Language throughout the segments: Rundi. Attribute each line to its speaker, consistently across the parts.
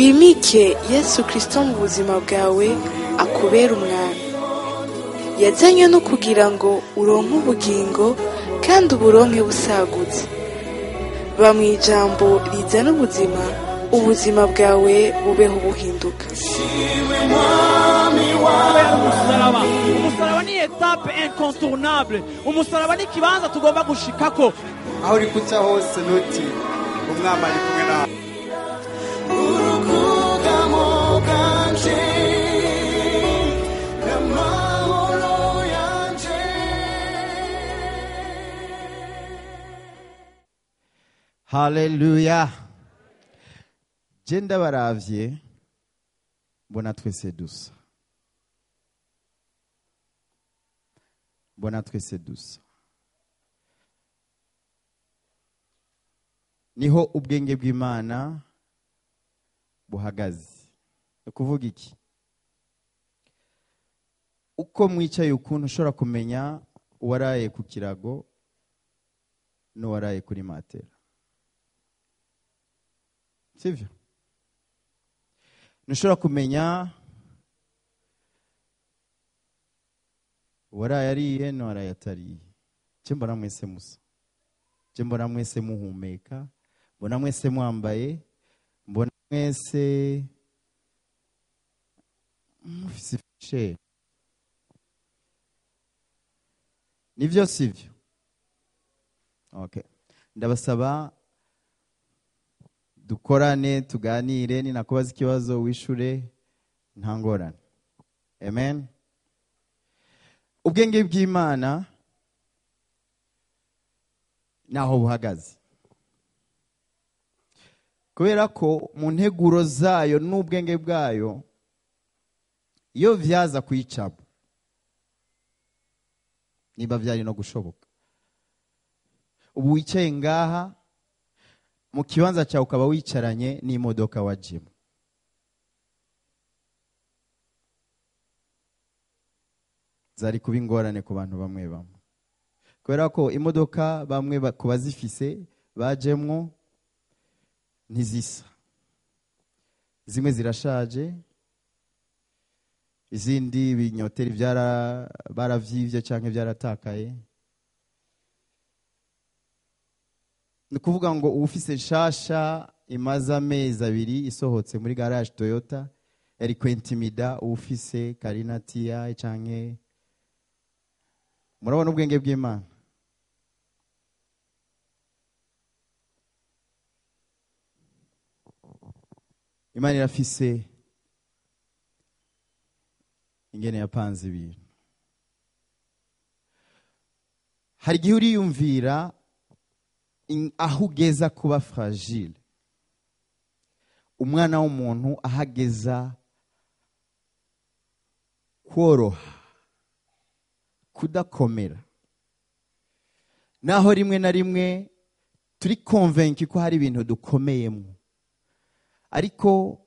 Speaker 1: wimike Yesu Kristo mu buzima bwawe akubera umwami. Yazanywe no kugira ngo uronke ubugingo kandi uburonke busagutse. Ba mu ijambo rizana ubuzima bwawe bubeho buhinduka.
Speaker 2: Umusaraba ni etape incontournable. Umusaraba ni kibanza tugomba gushikako.
Speaker 3: Aho uri kuca hose nuti umwami ari kumwe nawe.
Speaker 4: Haleluya. Jenda baravye mbona twese dusa. Mbona twese dusa. Niho ubwenge bw'Imana buhagaze. Ukuvuga iki? Uko mwicaye ukuntu ushobora kumenya uwaraye ku kirago n'uwaraye kuri matera. Sivyo? Nushobora kumenya uwaraye ariye n'uwaraye atariye. Mbona mwese musa. Mbona mwese muhumeka. Mbona mwese mwambaye. Mbona mwese mufishe. Nivyo sivyo? Okay. Ndabasaba dukorane tuganire ni nakubaza ikibazo wishure nta ngorane. Amen. Ubwenge bw'Imana naho buhagaze. Kubera ko mu nteguro zayo n'ubwenge bwayo iyo vyaza kwicamo niba vyari no gushoboka. Ubu wicaye ngaha mu kibanza cyawe ukaba wicaranye n'imodoka wajemo. Zari kuba ingorane ku bantu bamwe bamwe. Kubera ko imodoka bamwe kubazifise bajemwo ntizisa. Zimwe zirashaje, izindi binyoteri baravyivye canke byaratakaye. Ni kuvuga ngo ufise nshasha imaza amezi 2 isohotse muri garage Toyota yari kwentimida ufise Carina TI canke. Murabona ubwenge bw'Imana. Imana irafise ingene yapanze ibintu. Hari igihe uriyumvira aho ugeza kuba fragile. Umwana w'umuntu ahageza kworoha, kudakomera. Naho rimwe na rimwe turi convaincu ko hari ibintu dukomeyemo. Ariko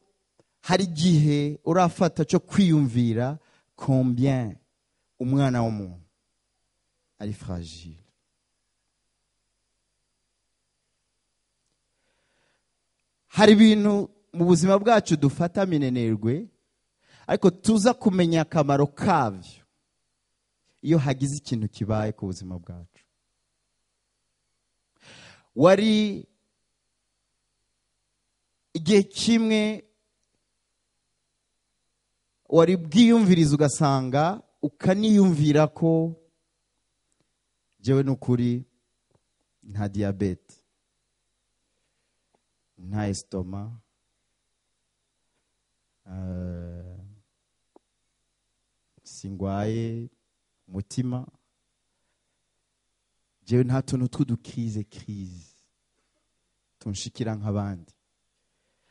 Speaker 4: hari igihe urafata cyo kwiyumvira combien umwana w'umuntu ari fragile. Hari ibintu mu buzima bwacu dufata minenerwe ariko tuza kumenya akamaro kavyo iyo hagize ikintu kibaye ku buzima bwacu. Wari igihe kimwe wari bwiyumviriza ugasanga ukaniyumvira ko jewe n'ukuri nta diabete, nta estoma, singwaye mutima, jewe nta tuntu tw'udukrize tunshikira nk'abandi.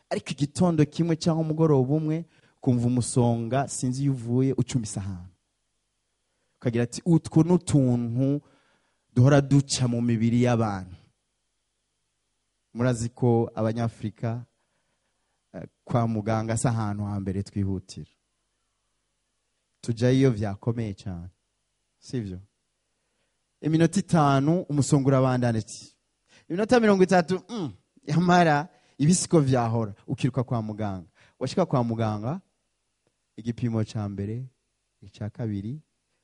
Speaker 4: Ariko igitondo kimwe cyangwa umugoroba umwe kumva umusonga sinzi iyo uvuye ucumbisa ahantu. Ukagira ati utwo n'utuntu duhora duca mu mibiri y'abantu. Murazi ko abanyafrika kwa muganga sa ahantu hambere twihutira. Tuja iyo vyakomeye cyane. Sivyo? Iminota 5 umusonga urabandana ati. Iminota 30 yamara ibisiko vyahora ukiruka kwa muganga. washika kwa muganga igipimo ca mbere ica kabiri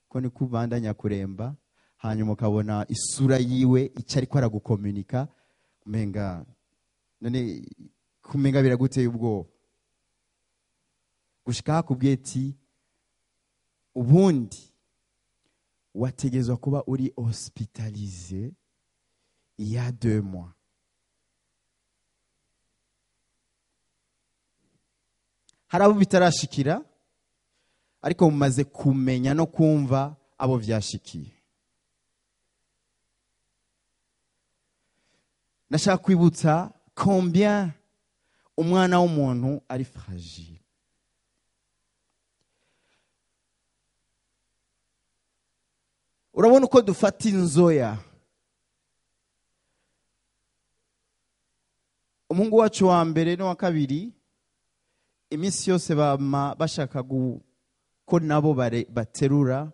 Speaker 4: ko ni kubandanya kuremba hanyuma ukabona isura yiwe icyo ariko aragukomunika umenga none kumenga biraguteye ubwoba gushika hakubwiye ati ubundi wategezwa kuba uri hospitalisé il y a 2 mois. Hari abo bitarashikira ariko mumaze kumenya no kumva abo vyashikiye. Nashaka kwibutsa combien umwana w'umuntu ari fragile. Urabona uko dufata inzoya. Umuhungu wacu wa mbere no wa kabiri iminsi yose bama bashaka ko nabo baterura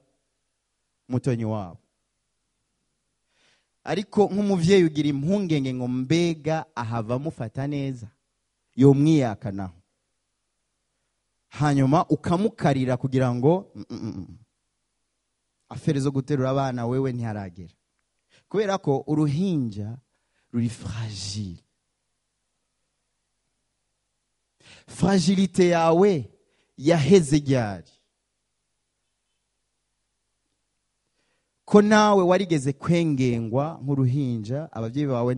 Speaker 4: mutonyi wabo. Ariko nk'umuvyeyi ugira impungenge ngo mbega ahava mufata neza yo mwiyakanaho hanyuma ukamukarira kugira ngo afere zo guterura abana wewe ntiharagera kubera ko uruhinja ruri fragile. Fragilité yawe yaheze ryari ko nawe warigeze kwengengwa nk'uruhinja abavyeyi bawe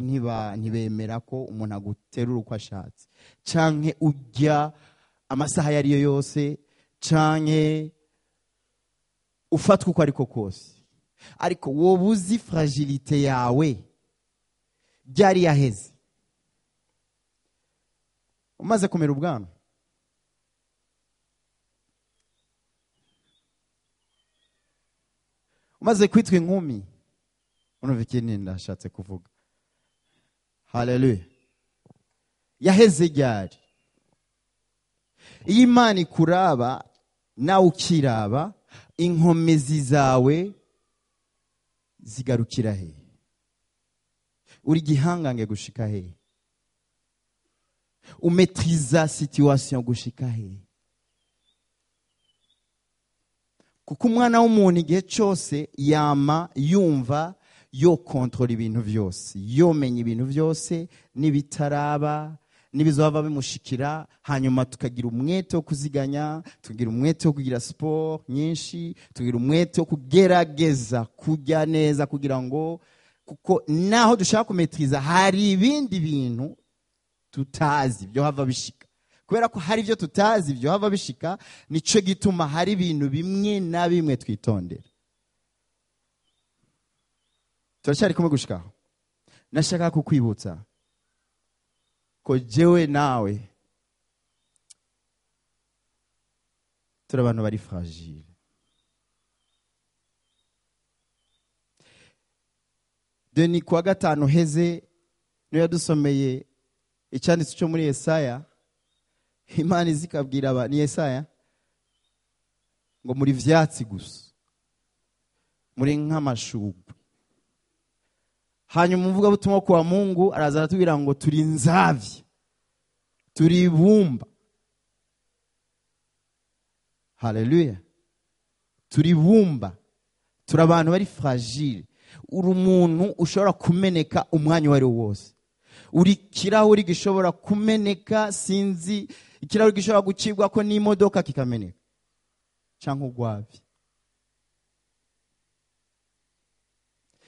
Speaker 4: ntibemera ko umuntu aguterura uko ashatse canke ujya amasaha yariyo yose canke ufatwa uko ariko kose ariko wobuzi fragilité yawe byari yaheze umaze kumera ubwana umaze kwitwa inkumi unumva ikintu ndashatse kuvuga. Haleluya. Yaheze ryari iyo Imana ikuraba nawe ukiraba inkomezi zawe zigarukira he uri gihangange gushika he umetriza situation gushika he kuko umwana w'umuntu igihe cyose yama yumva yo kontrola ibintu byose yomenya ibintu byose nibitaraba nibizova bimushikira hanyuma tukagira umwete wo kuziganya tukagira umwete wo kugira sport nyinshi tukagira umwete wo kugerageza kujya neza kugira ngo kuko naho dushaka kumetriza hari ibindi bintu tutazi byo hava bishika kubera ko hari byo tutazi byo hava bishika nico gituma hari ibintu bimwe na bimwe twitondera. Turashari kumwe gushikaho nashaka kukwibutsa ko jewe nawe turi abantu bari fragile. Deni kwa gatanu heze niyo yadusomeye icyanditse cyo muri Yesaya Imana izikabwira aba ni Yesaya ngo muri vyatsi gusa muri nk'amashugwe hanyuma umuvuga butumwa kwa Mungu araza aratubwira ngo turi nzavye turi ibumba. Haleluya. Turi ibumba turi abantu bari fragile uri umuntu ushobora kumeneka umwanya wari wose uri kirahuri gishobora kumeneka sinzi ikirahuri gishobora gucibwa ko n'imodoka kikameneka canke ugwavi.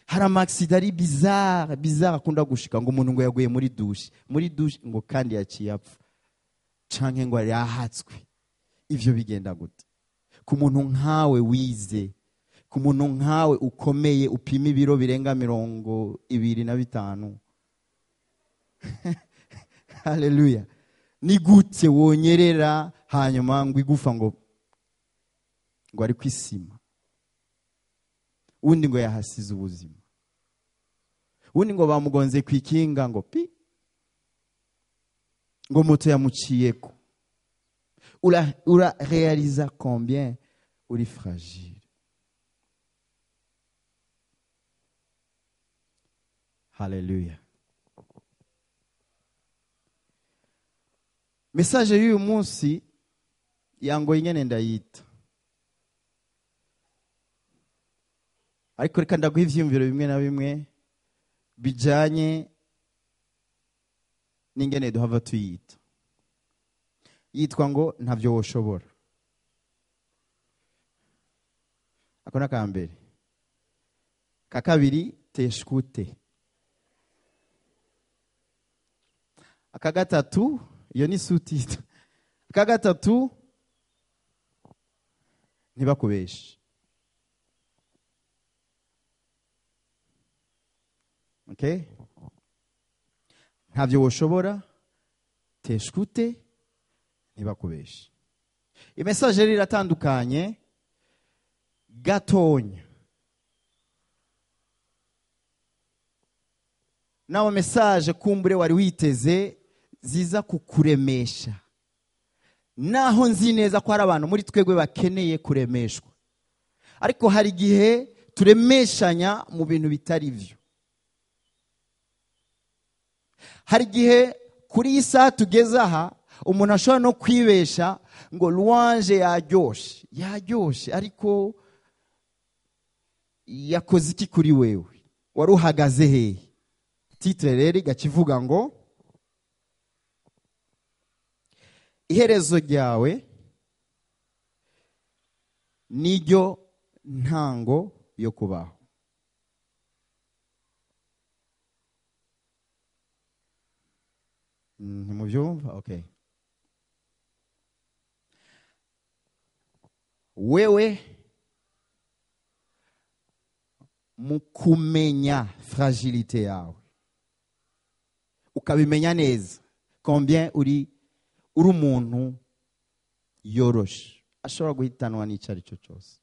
Speaker 4: Hari amaksida ari bizarre akunda gushika ngo umuntu ngo yaguye muri douche ngo kandi yaciye apfa canke ngo yahatswe. Ivyo bigenda gute ku muntu nkawe wize ku muntu nkawe ukomeye upima ibiro birenga 25? Haleluya. Ni gute wonyerera hanyuma ngo igufa ngo ari kwisima undi ngo yahasize ubuzima undi ngo bamugonze kwikinga ngo pi ngo moto yamuciyeko. Ura réaliser combien uri fragile. Haleluya. Message y'uyu munsi yangoye ingene ndayita. Ariko reka ndaguha ivyiyumviro bimwe na bimwe bijanye n'ingene duhava tuyita. Yitwa ngo ntavyo woshobora. Ako nakambere. Kakabiri teshkute. Akagatatu iyo ni sutita. Akagatatu ntibakubeshe. Okay? Ntavyo woshobora teshkute ntibakubeshe. Imessage riratandukanye gatonya. Nawo message kumbure wari witeze ziza kukuremesha. Naho nzi neza ko hari abantu muri twegwe bakeneye kuremeshwa. Ariko hari igihe turemeshanya mu bintu bitari byo. Hari igihe kuri isa tugeze aha umuntu ashobora no kwibesha ngo Louange yaryoshe ariko yakoze iki kuri wewe? Wari uhagaze hehe? Titre rero gakivuga ngo iherezo ryawe niryo ntango yo kubaho. Ntimubyumva? Okay. Wewe mukumenya fragilité yawe ukabimenya neza combien uri umuntu yoroshe ashobora guhitanwa n'icari cyo cyose.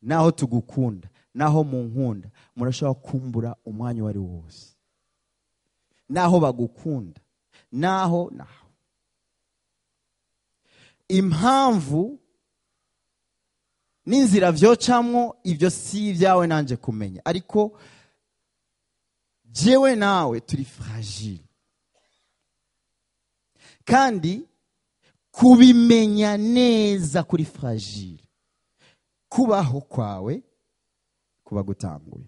Speaker 4: Naho tugukunda, naho munkunda, murashobora kumbura umwanya wari wose. Naho bagukunda, naho impamvu n'inzira vyocamwo ivyo si vyawe nanje kumenya, ariko jewe nawe turi fragile. Kandi kubimenya neza kuri fragile kubaho kwawe kuba gutanguye.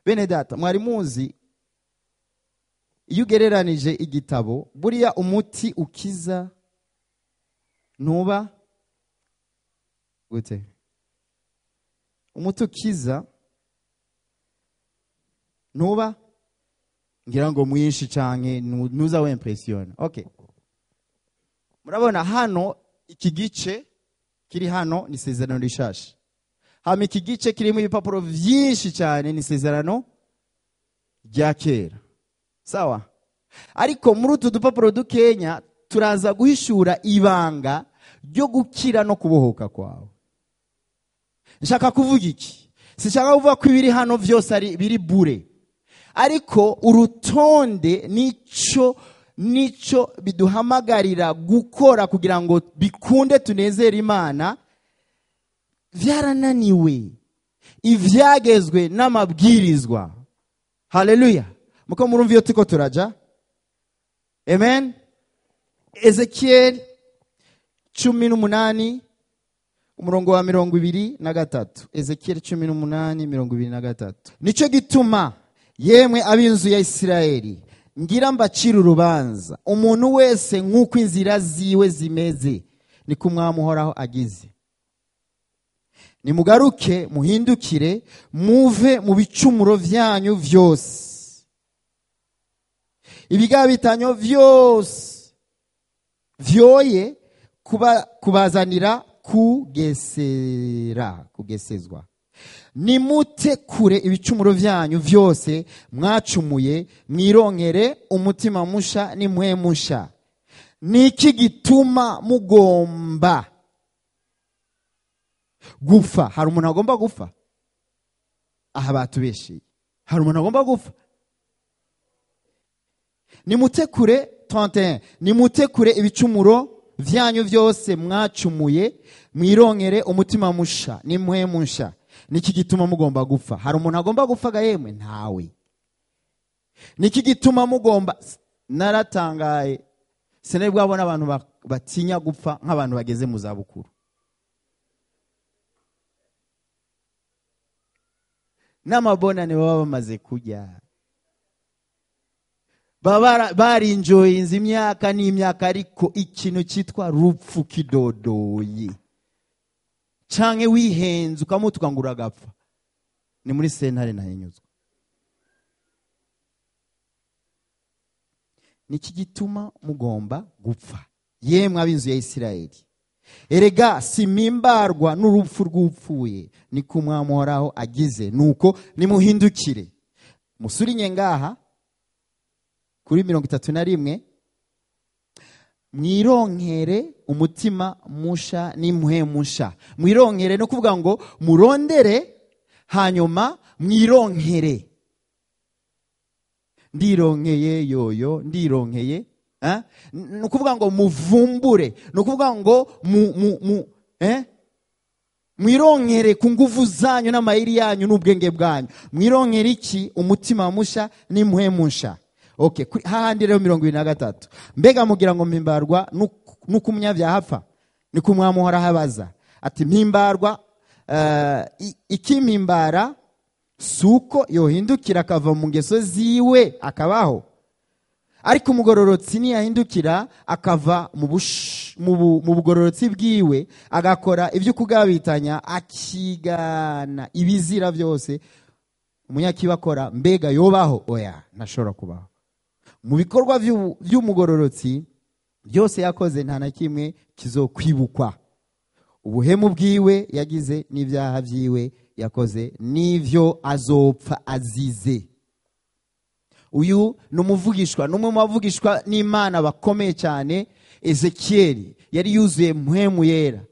Speaker 4: Bene data, mwari muzi iyo ugereranije igitabo buriya umuti ukiza ntuba gute? Umuti ukiza ntuba ngira ngo mwinshi canke nuza we impression. Okay. Murabona hano iki gice kiri hano ni isezerano rishasha. Hama iki gice kirimo ibipapuro vyinshi cyane ni isezerano rya kera. Sawa? Ariko muri utu dupapuro dukenya turaza guhishura ibanga ryo gukira no kubohoka kwawe. Nshaka kuvuga iki? Sishaka kuvuga ko ibiri hano vyose ari biri bure. Ariko urutonde nico biduhamagarira gukora kugira ngo bikunde tunezere Imana vyarananiwe. Ivyagezwe n'amabwirizwa. Hallelujah. Muko murumva iyo tuko turaja? Amen. Ezekiel 18 umurongo wa 23. Ezekiel 18:23. Nico gituma yemwe ab'inzu ya Isirayeli ngira mbacira urubanza umuntu wese nk'uko inzira ziwe zimeze ni kumwamuhoraho agize. Nimugaruke muhindukire muve mu bicumuro vyanyu vyose. Ibigabitanyo vyose vyoye kubazanira kugesezwa. Nimute kure ibicumuro vyanyu vyose mwacumuye mwironkere umutima musha nimwe musha. Niki gituma mugomba gufa? Hari umuntu agomba gufa? Aha batubeshiye. Hari umuntu agomba gufa? Nimute kure 31. Nimute kure ibicumuro vyanyu vyose mwacumuye mwironkere umutima musha nimwe musha. Niki gituma mugomba gufa? Hari umuntu agomba gufa ga yemwe? Ntawe. Niki gituma mugomba naratangaye sinari bwabona abantu batinya gupfa nk'abantu bageze mu zabukuru. N'amabonane baba bamaze kujya, baba barinjoyinze imyaka n'imyaka, ariko ikintu cyitwa rupfu kidodoye canke wihenze ukamutuka ngo uragapfa, ni muri sentare nahinyuzwa. Niki gituma mugomba gupfa, yemwe ab'inzu ya Isirayeli? Erega simimbarwa n'urupfu rw'upfuye, ni kumwamuhoraho agize. Nuko nimuhindukire musurinye ngaha kuri 31, mwironkere umutima musha n'impuhemusha. Mwironkere no kuvuga ngo murondere hanyuma mwironkere. Ndironkeye yoyo, ndironkeye, no kuvuga ngo muvumbure, no kuvuga ngo mwironkere ku nguvu zanyu n'amayiri yanyu n'ubwenge bwanyu. Mwironkere iki? Umutima musha n'impuhemusha. Okay, hahandi rero 23. Mbega mugira ngo mpimbarwa nuko umunyabyaha apfa? Ni kumwamuhora habaza ati mpimbarwa ikimpimbara suko yohindukira akava mu ngeso ziwe akabaho, ariko umugororotsi niyahindukira akava mu bugororotsi bwiwe agakora ibyo kugabitanya akigana ibizira byose umunyakibakora, mbega yobaho? Oya, ntashobora kubaho. Mu bikorwa by'umugororotsi byose yakoze nta na kimwe kizokwibukwa. Ubuhemu bwiwe yagize n'ibyaha byiwe yakoze n'ivyo azopfa azize. Uyu numuvugishwa, numwe mu bavugishwa n'Imana bakomeye cyane, Ezekieli. Yari yuzuye mpwemu yera.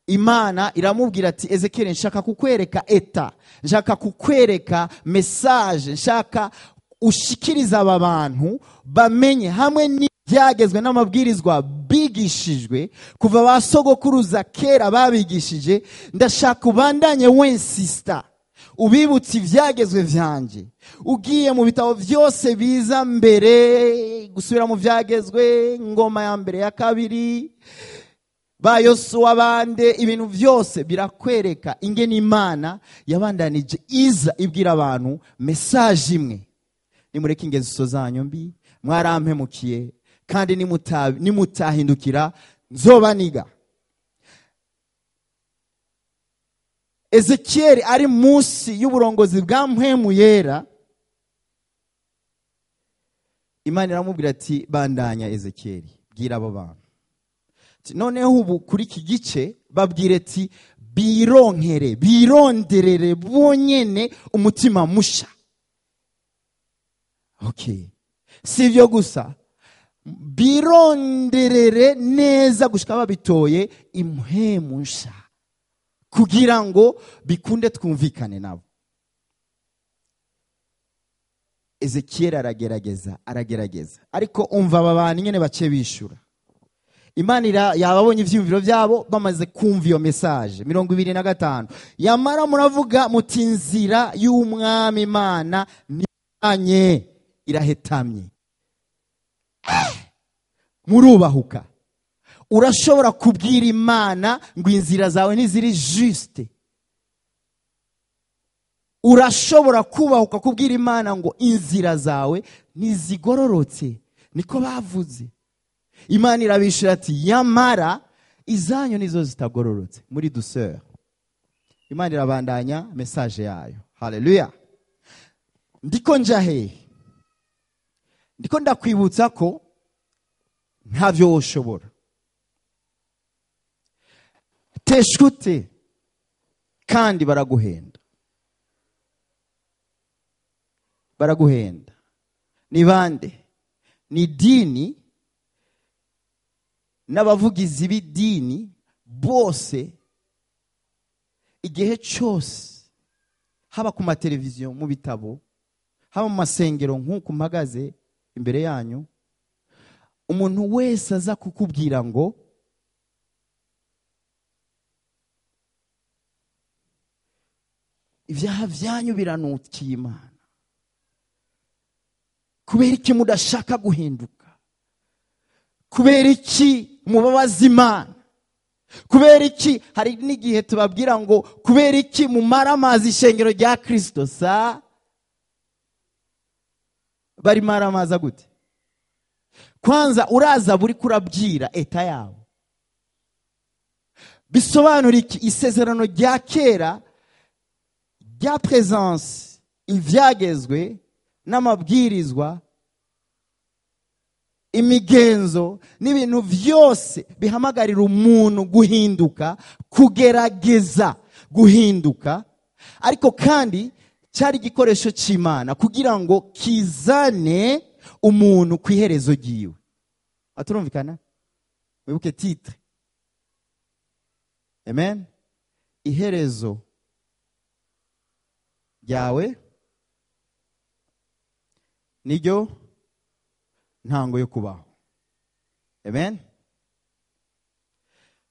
Speaker 4: Imana iramubwira ati Ezekieli, nshaka kukwereka nshaka kukwereka message, nshaka ushikiriza aba bantu bamenye hamwe n'ibyagezwe n'amabwirizwa bigishijwe kuva basogokuruza kera babigishije. Ndashaka ubandanye wensista ubibutse ibyagezwe vyanje, ugiye mu bitabo byose biza mbere, gusubira mu byagezwe, ngoma ya mbere ya kabiri, ba Yosuwa bande, ibintu byose birakwereka ingene Imana yabandanije iza ibwira abantu message imwe: nimureke ingeso zanyu mbi, mwarampemukiye, kandi nimutahindukira nzobaniga. Ezekieli ari munsi y'uburongozi bwa mpwemu yera. Imana iramubwira ati bandanya Ezekieli, bwira abo bantu noneho ubu kuri iki gice babwire ati bironderere bonyene umutima musha. Okay, sivyo gusa, bironderere neza gushika babitoye impwemusha, kugira ngo bikunde twumvikane nabo. Ezekieli aragerageza, ariko umva aba bantu nyene bace bishura. Imana yababonye ivyumviro byabo bamaze kumva iyo message. 25, yamara muravuga muti inzira y'umwami Imana nanye irahetamye. Murubahuka. Urashobora kubwira Imana ngo inzira zawe ntiziri juste. Urashobora kubahuka kubwira Imana ngo inzira zawe ntizigororotse. Niko bavuze. Imana irabishira ati yamara izanyu nizo zitagororotse. Muri douceur. Imana irabandanya message yayo. Haleluya. Ndiko njahe, ndiko ndakwibutsa ko ntavyo woshobora. Teshute kandi baraguhenda. Ni bande? Ni dini n'abavugizi b'idini bose, igihe cyose, haba ku mateleviziyo, mu bitabo, haba mu masengero nk'uko mpagaze imbere yanyu, umuntu wese aza kukubwira ngo ibyaha byanyu biranukiye Imana, kubera iki mudashaka guhinduka? Kubera iki mubabaza Imana? Kubera iki hari n'igihe tubabwira ngo kubera iki mumara amazi ishengero rya Kristo sa bari mara amazi gute? Kwanza uraza buri kurabwira eta yabo. Bisobanura iki? Isezerano rya kera rya presence, ivyagezwe n'amabwirizwa, imigenzo n'ibintu vyose bihamagarira umuntu guhinduka, kugerageza guhinduka, ariko kandi cyari igikoresho cy'Imana kugira ngo kizane umuntu ku iherezo ryiwe. Aturumvikana? Wibuke titre. Amen. Iherezo ryawe niryo ntango yo kubaho. Amen.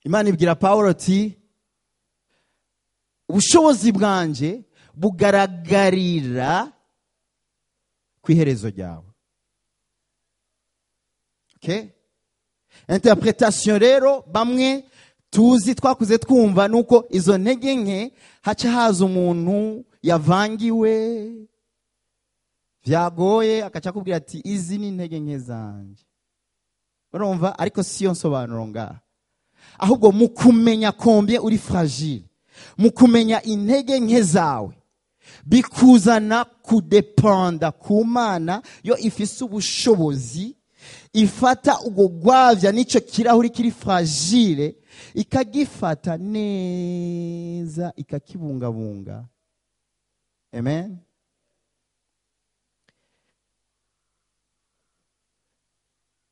Speaker 4: Imana ibwira Paulo ati ubushobozi bwanje bugaragarira ku iherezo ryawe. Okay? Interpretation rero bamwe tuzi twakuze twumva nuko izo ntege nke haca haza umuntu yavangiwe vyagoye akaca kubwira ati izi ni intege nke zanje. Urumva? Ariko siyo nsobanuro ngaha. Ahubwo mukumenya combien uri fragile, mukumenya intege nke zawe, bikuzana kudependa ku Mana yo ifise ubushobozi, ifata ubwo gwavya nico kirahuri kiri fragile, ikagifata neza ikakibungabunga. Amen.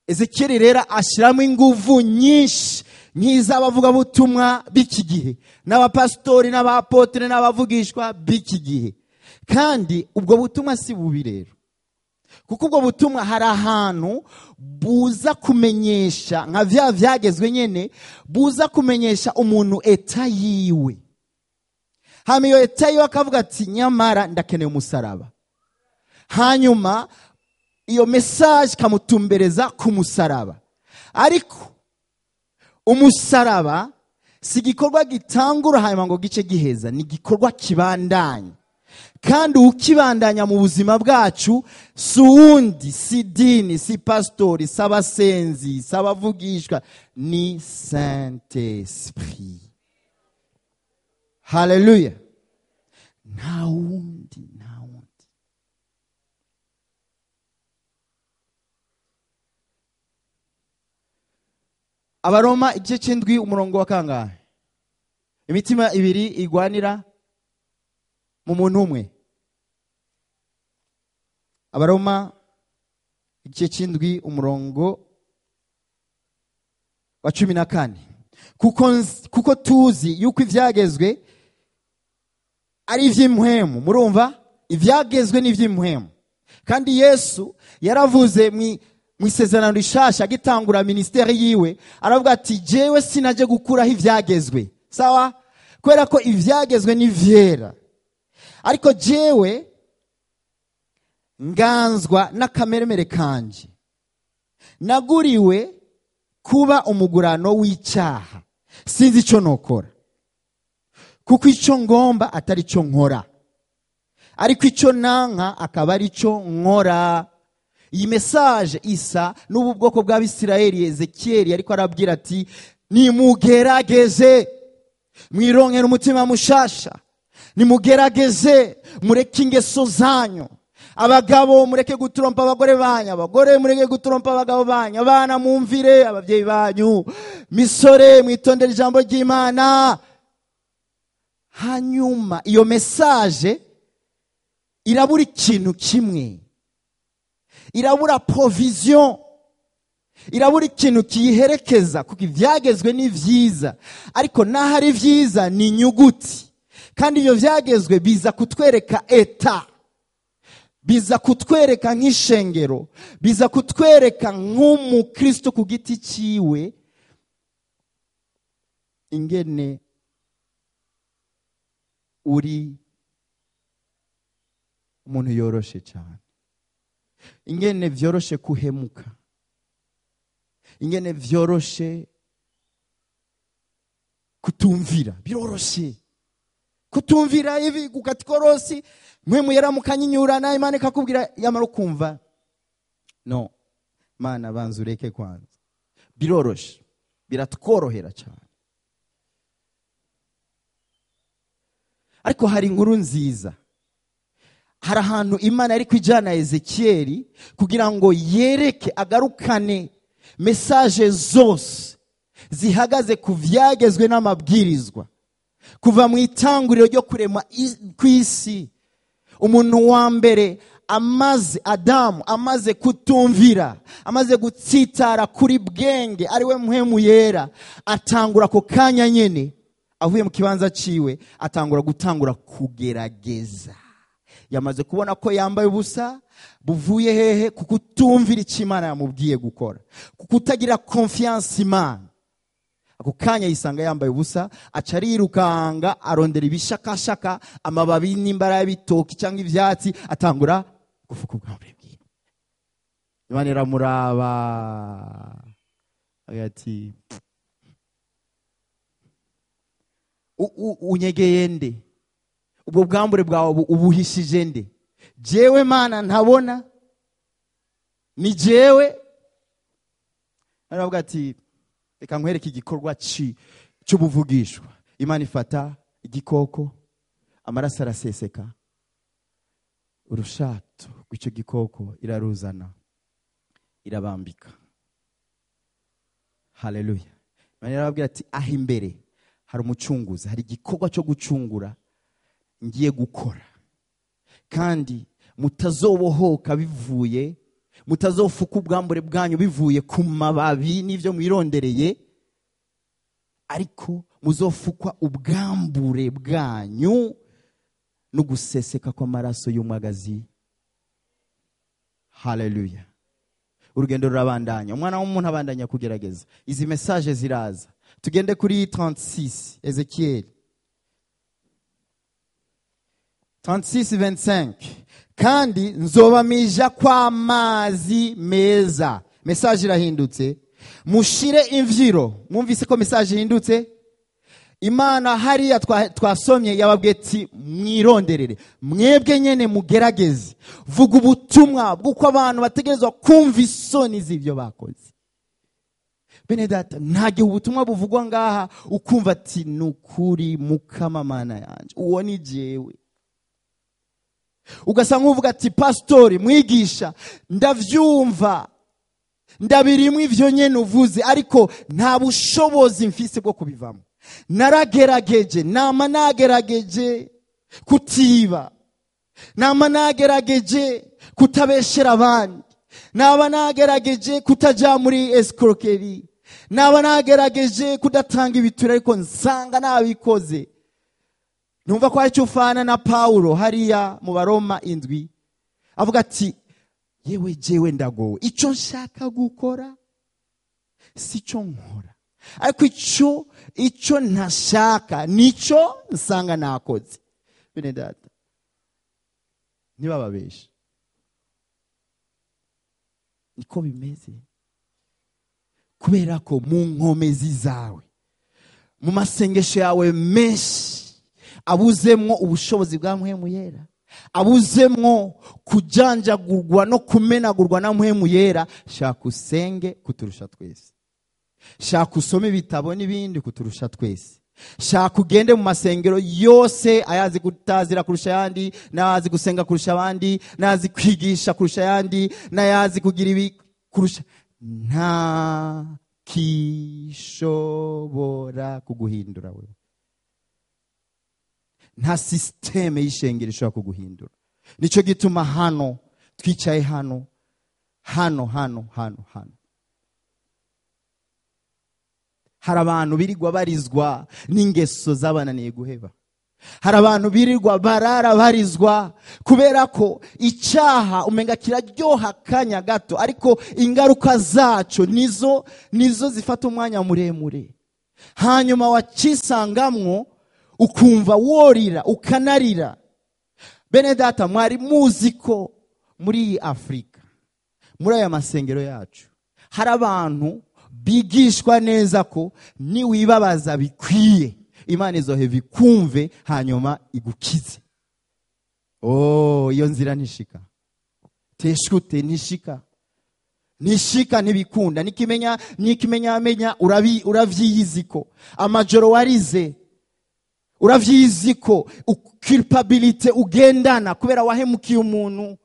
Speaker 4: Ezekiel rero ashiramo inguvu nyinshi nk'iz'abavuga butumwa b'iki gihe, n'abapastori n'abapotre n'abavugishwa b'iki gihe. Kandi ubwo butumwa si bubi rero, kuko ubwo butumwa hari ahantu buza kumenyesha nka vya vyagezwe nyene, buza kumenyesha umuntu eta yiwe. Hama iyo eta yiwe akavuga ati nyamara ndakeneye umusaraba. Hanyuma iyo message kamutumbereza ku musaraba. Ariko umusaraba si gikorwa gitangura hanyuma ngo gice giheza, ni gikorwa kibandanya. Kandi ukibandanya mu buzima bwacu si uwundi, si dini, si pastori, si abasenzi, si abavugishwa, ni Saint-Esprit. Haleluya. Nta wundi, nta wundi. Abaroma igice c'indwi umurongo wa kangahe? Imitima ibiri igwanira mu muntu umwe. Abaroma igice c'indwi umurongo wa 14. Kuko tuzi yuko ivyagezwe ari ivy'impwemu. Murumva? Ivyagezwe ni ivy'impwemu. Kandi Yesu yaravuze mu isezerano rishasha agitangura ministeri yiwe, aravuga ati jewe sinaje gukuraho ivyagezwe. Sawa? Kubera ko ivyagezwe ni vyera. Ariko jewe nganzwa n'akameremere kanje, naguriwe kuba umugurano w'icyaha, sinzi ico nokora, kuko ico ngomba atari ico nkora, ariko ico nanka akaba ari ico nkora. Iyi message isa n'ubu bwoko bw'Abisirayeli Ezekiel ariko arabwira ati nimugerageze mwironkera umutima mushasha, nimugerageze mureke ingeso zanyu. Abagabo mureke gutrompa abagore banyu, abagore mureke gutrompa abagabo banyu, abana mumvire abavyeyi banyu, misore mwitondera ijambo ry'Imana. Hanyuma iyo message irabura ikintu kimwe, irabura provision, irabura ikintu kiyiherekeza. Kuko ivyagezwe ni vyiza, ariko nahari vyiza ni inyuguti. Kandi iyo vyagezwe biza kutwereka eta, biza kutwereka nk'ishengero, biza kutwereka nk'umukristo ku giti ciwe ingene uri umuntu yoroshe cyane. ingene vyoroshe kuhemuka, ingene vyoroshe kutumvira, biroroshe kutumvira hivi kukatikorosi mwemu yera mukanyinyura na Imana ikakubwira yamara kumva. No, Mana banzureke kwanza. Biroroshe, biratworohera cyane. Ariko hari inkuru nziza. Hari ahantu Imana yari kwijana Ezekieli kugira ngo yereke agarukane message zose zihagaze ku vyagezwe n'amabwirizwa kuva mu itanguriro ryo kurema kw'isi. Umuntu wa mbere Adamu amaze kutumvira, amaze gutsitara kuri bwenge, ariwe mpwemu yera, atangura ko kanya nyene avuye mu kibanza ciwe, atangura kugerageza. Yamaze kubona ko yambaye ubusa, buvuye hehe? Kukutumvira icyo Imana yamubwiye gukora, kukutagira confiance Imana. Ako kanya yisanga yambaye ubusa, acarirukanga arondera ibishakashaka, amababi n'imbara y'ibitoki cyangwa ivyatsi, atangura gufuka ubwambure bwiwe. Imana iramuraba agati, unyegeye nde? Ubwo bwambure bwawe ubuhishije nde? Jewe Mana ntabona? Ni jewe? Aravuga ati reka nkwereke igikorwa cy'ubuvugishwa. Imana ifata igikoko, amaraso araseseka, urushato rw'icyo gikoko iraruzana, irabambika. Haleluya. Imana irababwira ati aho imbere hari umucunguzi, hari igikorwa cyo gucungura ngiye gukora, kandi mutazobohoka bivuye, mutazofuka ubwambure bwanyu bivuye ku mababi n'ivyo mwirondereye, ariko muzofukwa ubwambure bwanyu no guseseka kw'amaraso y'umwagazi. Haleluya. Urugendo rurabandanya, umwana w'umuntu abandanya kugerageza. Izi message ziraza. Tugende kuri 36 Ezekiel 36:25. Kandi nzobamija kwa mazi meza. Message irahindutse. Mushire imvyiro. Mwumvise ko message ihindutse? Imana hariya twasomye yababwiye ati mwironderere, mwebwe nyene mugerageze, vuga ubutumwa bw'uko abantu bategerezwa kumva isoni z'ivyo bakoze. Bene data, ntagihe ubutumwa buvugwa ngaha ukumva ati nukuri Mukama Mana yanje, uwo ni jewe. Ugasanga uvuga ati pastori, mwigisha, ndavyumva, ndabirimwe ivyo nyene uvuze, ariko nta bushobozi mfise bwo kubivamo. Naragerageje, nama nagerageje kutiba, nama nagerageje kutabeshera abandi, naba nagerageje kutaja muri escroquerie, naba nagerageje kudatanga ibitura, ariko nsanga nabikoze. Numva ko ari cyufana na Paulo hariya mu Baroma 7, avuga ati yewe jewe ndagowe, ico nshaka gukora sico nkora, ariko ico ntashaka nico nsanga nakoze. Bene data, ntibababeshe, niko bimeze. Kubera ko mu nkomezi zawe, mu masengesho yawe menshi, abuzemwo ubushobozi bwa mpwemu yera, abuzemwo kujanjagurwa no kumenagurwa na mpwemu yera, shaka usenge kuturusha twese, shaka usome ibitabo n'ibindi kuturusha twese, shaka ugende mu masengero yose, ayazi gutazira kurusha yandi, n'ayazi gusenga kurusha abandi, n'ayazi kwigisha kurusha yandi, n'ayazi kugira ibi kurusha. Nta kishobora kuguhindura wewe, nta systeme y'ishengero ishobora kuguhindura. Nico gituma hano twicaye hano hari abantu birirwa barizwa n'ingeso zabananiye guheba. Hari abantu birirwa barara barizwa kubera ko icyaha umenga kiraryoha kanya gato, ariko ingaruka zaco nizo zifata umwanya muremure. Hanyuma wacisangamwo ukumva worira ukanarira. Bene data, mwari muzi ko muri Afrika muri aya masengero yacu hari abantu bigishwa neza ko niwibabaza bikwiye Imana izoheva ikumve hanyuma igukize. Iyo nzira nishika. Teshute nishika. Nishika ntibikunda nikimenya uravyiyiziko amajoro warize uravyiyiziko culpability ugendana kubera wahemukiye umuntu,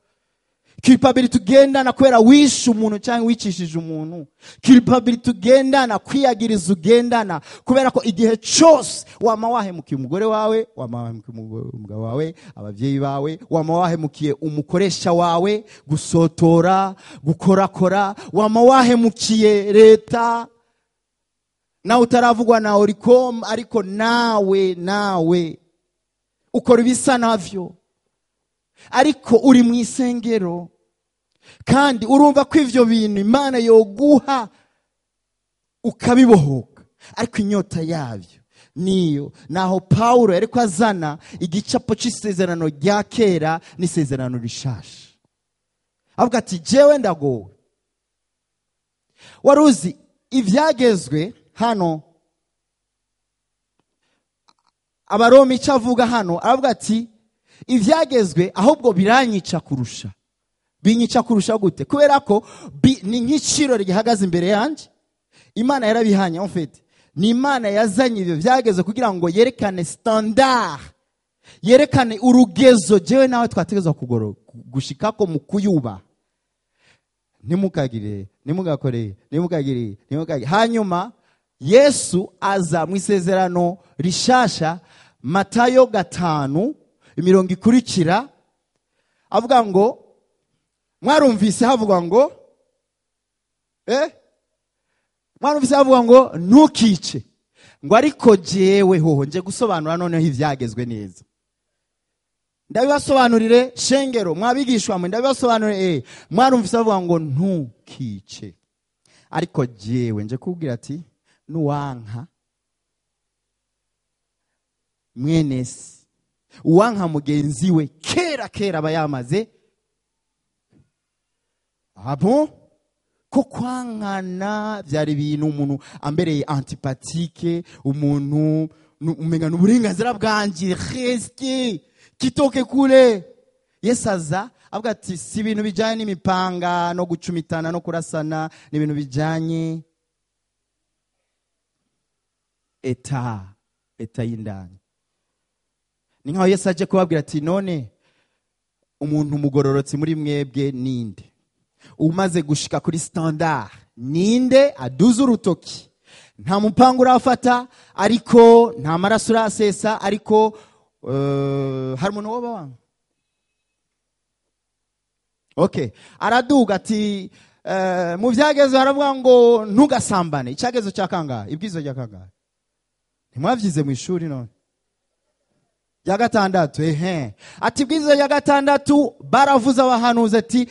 Speaker 4: culpability ugendana kubera wishe umuntu cyangwa wicishije umuntu, culpability ugendana kwiyagiriza ugendana kubera ko igihe cyose wama wahemukiye umugore wawe, wama wahemukiye umugabo wawe, abavyeyi bawe, wama wahemukiye umukoresha wawe, gusotora, gukorakora, wama wahemukiye leta, na utaravugwa na Oricom ariko nawe ukora ibisa navyo, ariko uri mu isengero kandi urumva ko ivyo bintu Imana yoguha ukabibohoka, ariko inyota yavyo niyo naho Paulo yariko azana igicapo c'isezerano rya kera n'isezerano rishasha. Avuga ati jewe ndagowe. Waruzi ivyagezwe hano Abaroma icavuga hano aravuga ati ivyagezwe ahubwo biranyica kurusha. Binyica kurusha gute? Kubera ko ni nk'iciro gihagaze imbere yanje. Imana yarabihanye en fait. Ni Imana yazanye ibyo vyageze kugira ngo yerekane standard, yerekane urugezo jewe nawe twategezwa gushikako mu kuyuba. Nimukagire. Hanyuma Yesu aza mu isezerano rishasha, Matayo 5 ikurikira avuga ngo mwarumvise havuga ngo mwarumvise havuga ngo ntukice, ngo ariko jewe hoho nje gusobanura noneho ivyagezwe neza. Ndabibasobanurire shengero mwabigishwa mwe, ndabibasobanurire mwarumvise havuga ngo ntukice, ariko jewe nje kubwira ati nuwanka mwenesi, uwanka mugenzi we kera bayamaze abo ko kwankana byari ibintu umuntu ambereye antipatike, umuntu umenga n'uburenganzira bwanje reske kitoke kule. Yesaza avuga ati si ibintu bijanye n'imipanga no gucumitana no kurasana, ni ibintu bijanye eta y'indani. Ni nkaho Yesu aje kubabwira ati none umuntu mugororotsi muri mwebwe ninde? Umaze gushika kuri standard ninde aduza urutoki? Nta mupanga urafata, ariko nta maraso urasesa, ariko hari umuntu woba wanga. Okay, araduga ati mu vyageze haravuga ngo ntugasambane. Icyagezo cya kangahe? Ibwizo rya kangahe? Ntimwavyize mu ishuri none? Ya gatandatu. Ati ibwizo rya gatandatu baravuza abahanuzi ati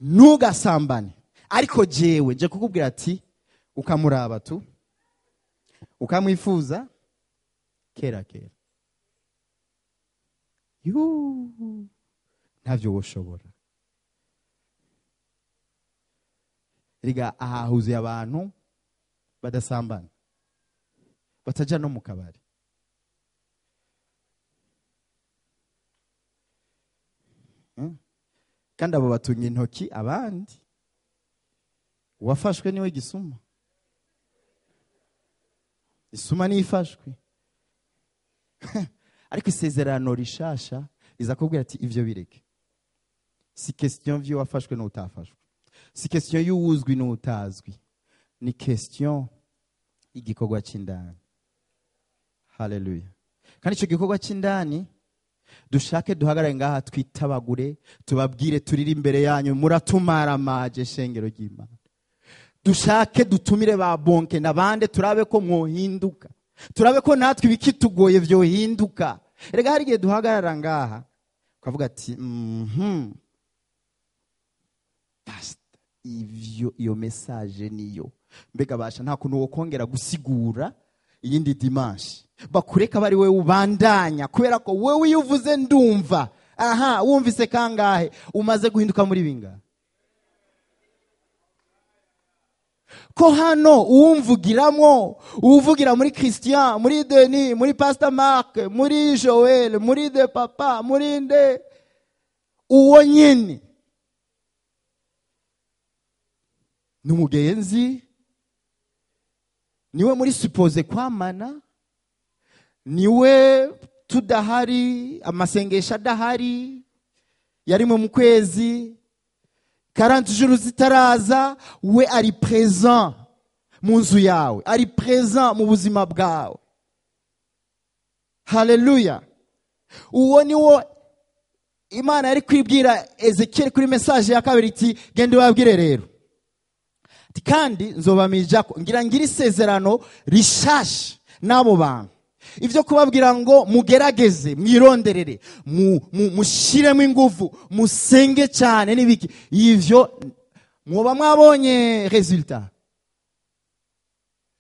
Speaker 4: ntugasambane, ariko jewe nje kukubwira ati ukamuraba tu ukamwifuza kera. Ntavyo woshobora. Riga ahahuze abantu badasambana, bataja no mu kabari. Kandi abo batunga intoki abandi. Uwafashwe niwe gisuma. Isuma nifashwe. Ariko isezerano rishasha iza kubwira ati ivyo bireke. Si question vyo wafashwe no utafashwe. Si question y'uwuzwi no utazwi. Ni question igikorwa c'indani. Hallelujah. Kandi ico gikorwa c'indani dushake duhagarare ngaha twitabagure, tubabwire turiri imbere yanyu muratumara maje shengero ry'Imana. Dushake dutumire ba bonke nabande turabe ko mwohinduka. Turabe ko natwe ibikitugoye vyo hinduka. Erega hari gihe duhagarara ngaha ukavuga ati iyo message niyo. Mbega basha nta kuntu wokongera gusigura iyindi dimanche. Bakureka bari wewe ubandanya kubera ko wewe yuvuze ndumva. Wumvise kangahe umaze guhinduka muri binga? ko hano uwumvugiramwo uwuvugira muri Christian, muri Denis, muri Pastor Mark, muri Joel, muri de papa, muri nde uwo nyene n'umugenzi, niwe muri suppose kwamana, niwe tudahari, amasengesho adahari, yarimwe mu kwezi 40 jours zitaraza, we ari present mu nzu yawe, ari present mu buzima bwawe. Haleluya. Uwo niwo Imana yari kwibwira Ezekiel kuri message ya kabiri iti gende wabwire rero kandi nzobamija ngira isezerano rishasha nabo bantu. Ivyo kubabwira ngo mugerageze, mwironderere, mushiremo ingufu, musenge cyane nibiki, ivyo mwoba mwabonye resultat?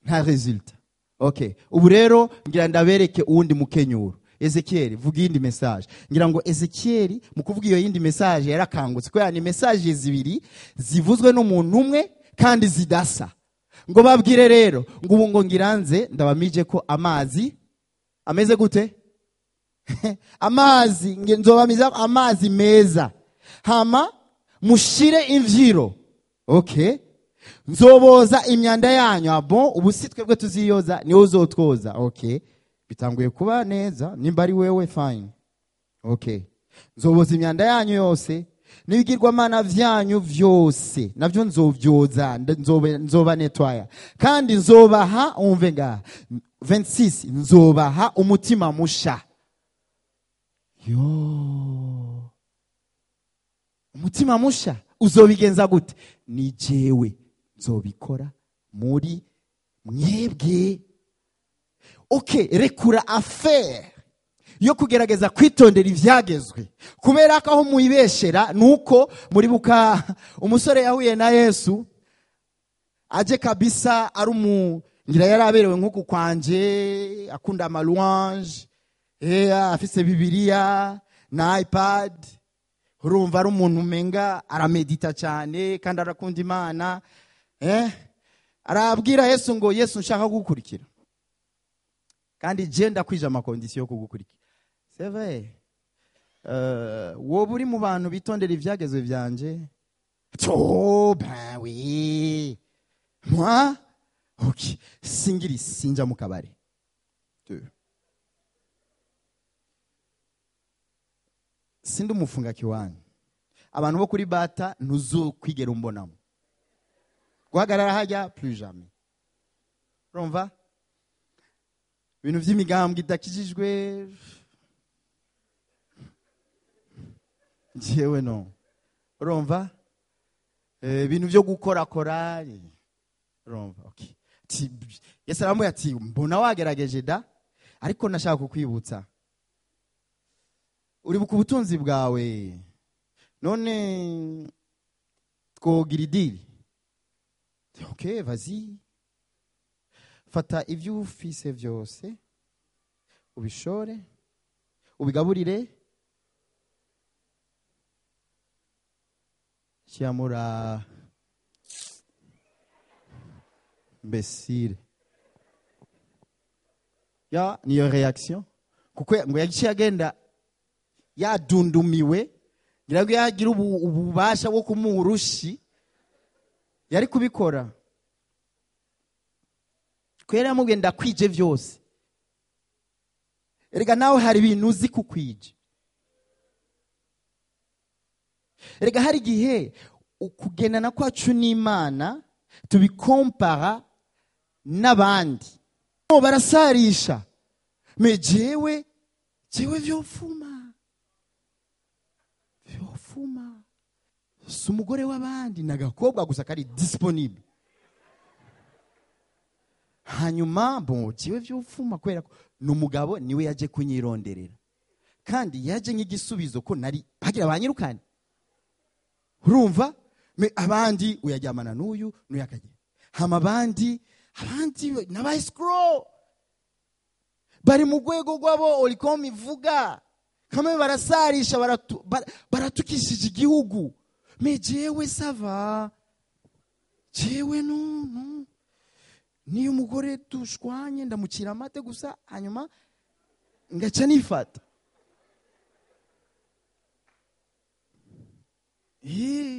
Speaker 4: Nta resultat. Okay, ubu rero ngira ndabereke uwundi mukenyuro. Ezekiel vuga yindi message. Ngira ngo Ezekiel mu kuvuga iyo yindi message yarakangutse ko yani message zibiri zivuzwe n'umuntu umwe kandi zidasa. Ngo babwire rero ngo ubu ngo ngiranze ndabamije ko amazi ameze gute? Amazi nzobamiza amazi meza. Hama mushire imvyiro. Okay. Nzoboza imyanda yanyu. Abo ubusitwe bwe tuziyoza niho uzotwoza. Okay. Bitanguye kuba neza nimba ari wewe fine. Okay. Nzoboza imyanda yanyu yose, nibigirwa mana vyanyu vyose navyo nzovyoza, nzoba netwaya. Kandi nzobaha umve nga 26 nzobaha umutima musha. Yo. Umutima musha uzobigenza gute? Ni jewe nzobikora muri mwebwe. Okay, rekura affaire yo kugerageza kwitondera ivyagezwe, kubera ko aho muyibeshera nuko muri buka umusore yahuye na Yesu aje kabisa ari ngira yaraberewe nkuko kwanje, akunda amalouange, afise Bibiliya na iPad, urumva ari umuntu menga aramedita cyane kandi arakunda Imana. Arabwira Yesu ngo Yesu nshaka gukurikira kandi je ndakwije amakondisiyo yo kugukurikira. C'est vrai. Wowe uri mu bantu bitondera ivyagezwe vyanje? Ben oui. Moi? Okay. Singiri sinja mu kabari. Sindu mufunga kiwanyu. Abantu bo kuri bata ntuzokwigera umbonamo. Guhagarara hajya plus jamais. Urumva? Ibintu vy'imigambwe idakijijwe jewe no. Urumva? Ibintu vyo gukorakora. Urumva? Okay. Yesu aramubwira ati mbona wagerageje da, ariko nashaka kukwibutsa. Uri buku butunzi bwawe. None twogira idiri. Okay, vas-y. Fata ivyo ufise vyose ubishore ubigaburire cyamura imbécile. Ya niyo reaction kuko ngo yagiye agenda yadundumiwe, ngira yagira ububasha bwo kumurushi yari kubikora. Kwera mugenda kwije vyose. Erega nawe hari ibintu uzi kukwije. Erega hari gihe ukugendana kwacu n'Imana tubikompara n'abandi. Barasarisha. Me jewe vyofuma. Vyofuma. Sumugore w'abandi nagakobwa gusa kari disponible. Hanyuma bon jiwe vyofuma kwera n'umugabo niwe yaje kunyironderera. Kandi yaje nk'igisubizo ko nari bagira banyirukane. Urumva? Me abandi uyajyamana n'uyu n'uyakaje. Hama abandi nabaye scroll. Bari mu gwego gwabo olikom ivuga. Kame barasarisha baratukishije igihugu. Me jewe sava. jewe no niyo umugore dushwanye ndamucira amate gusa hanyuma ngaca nifata.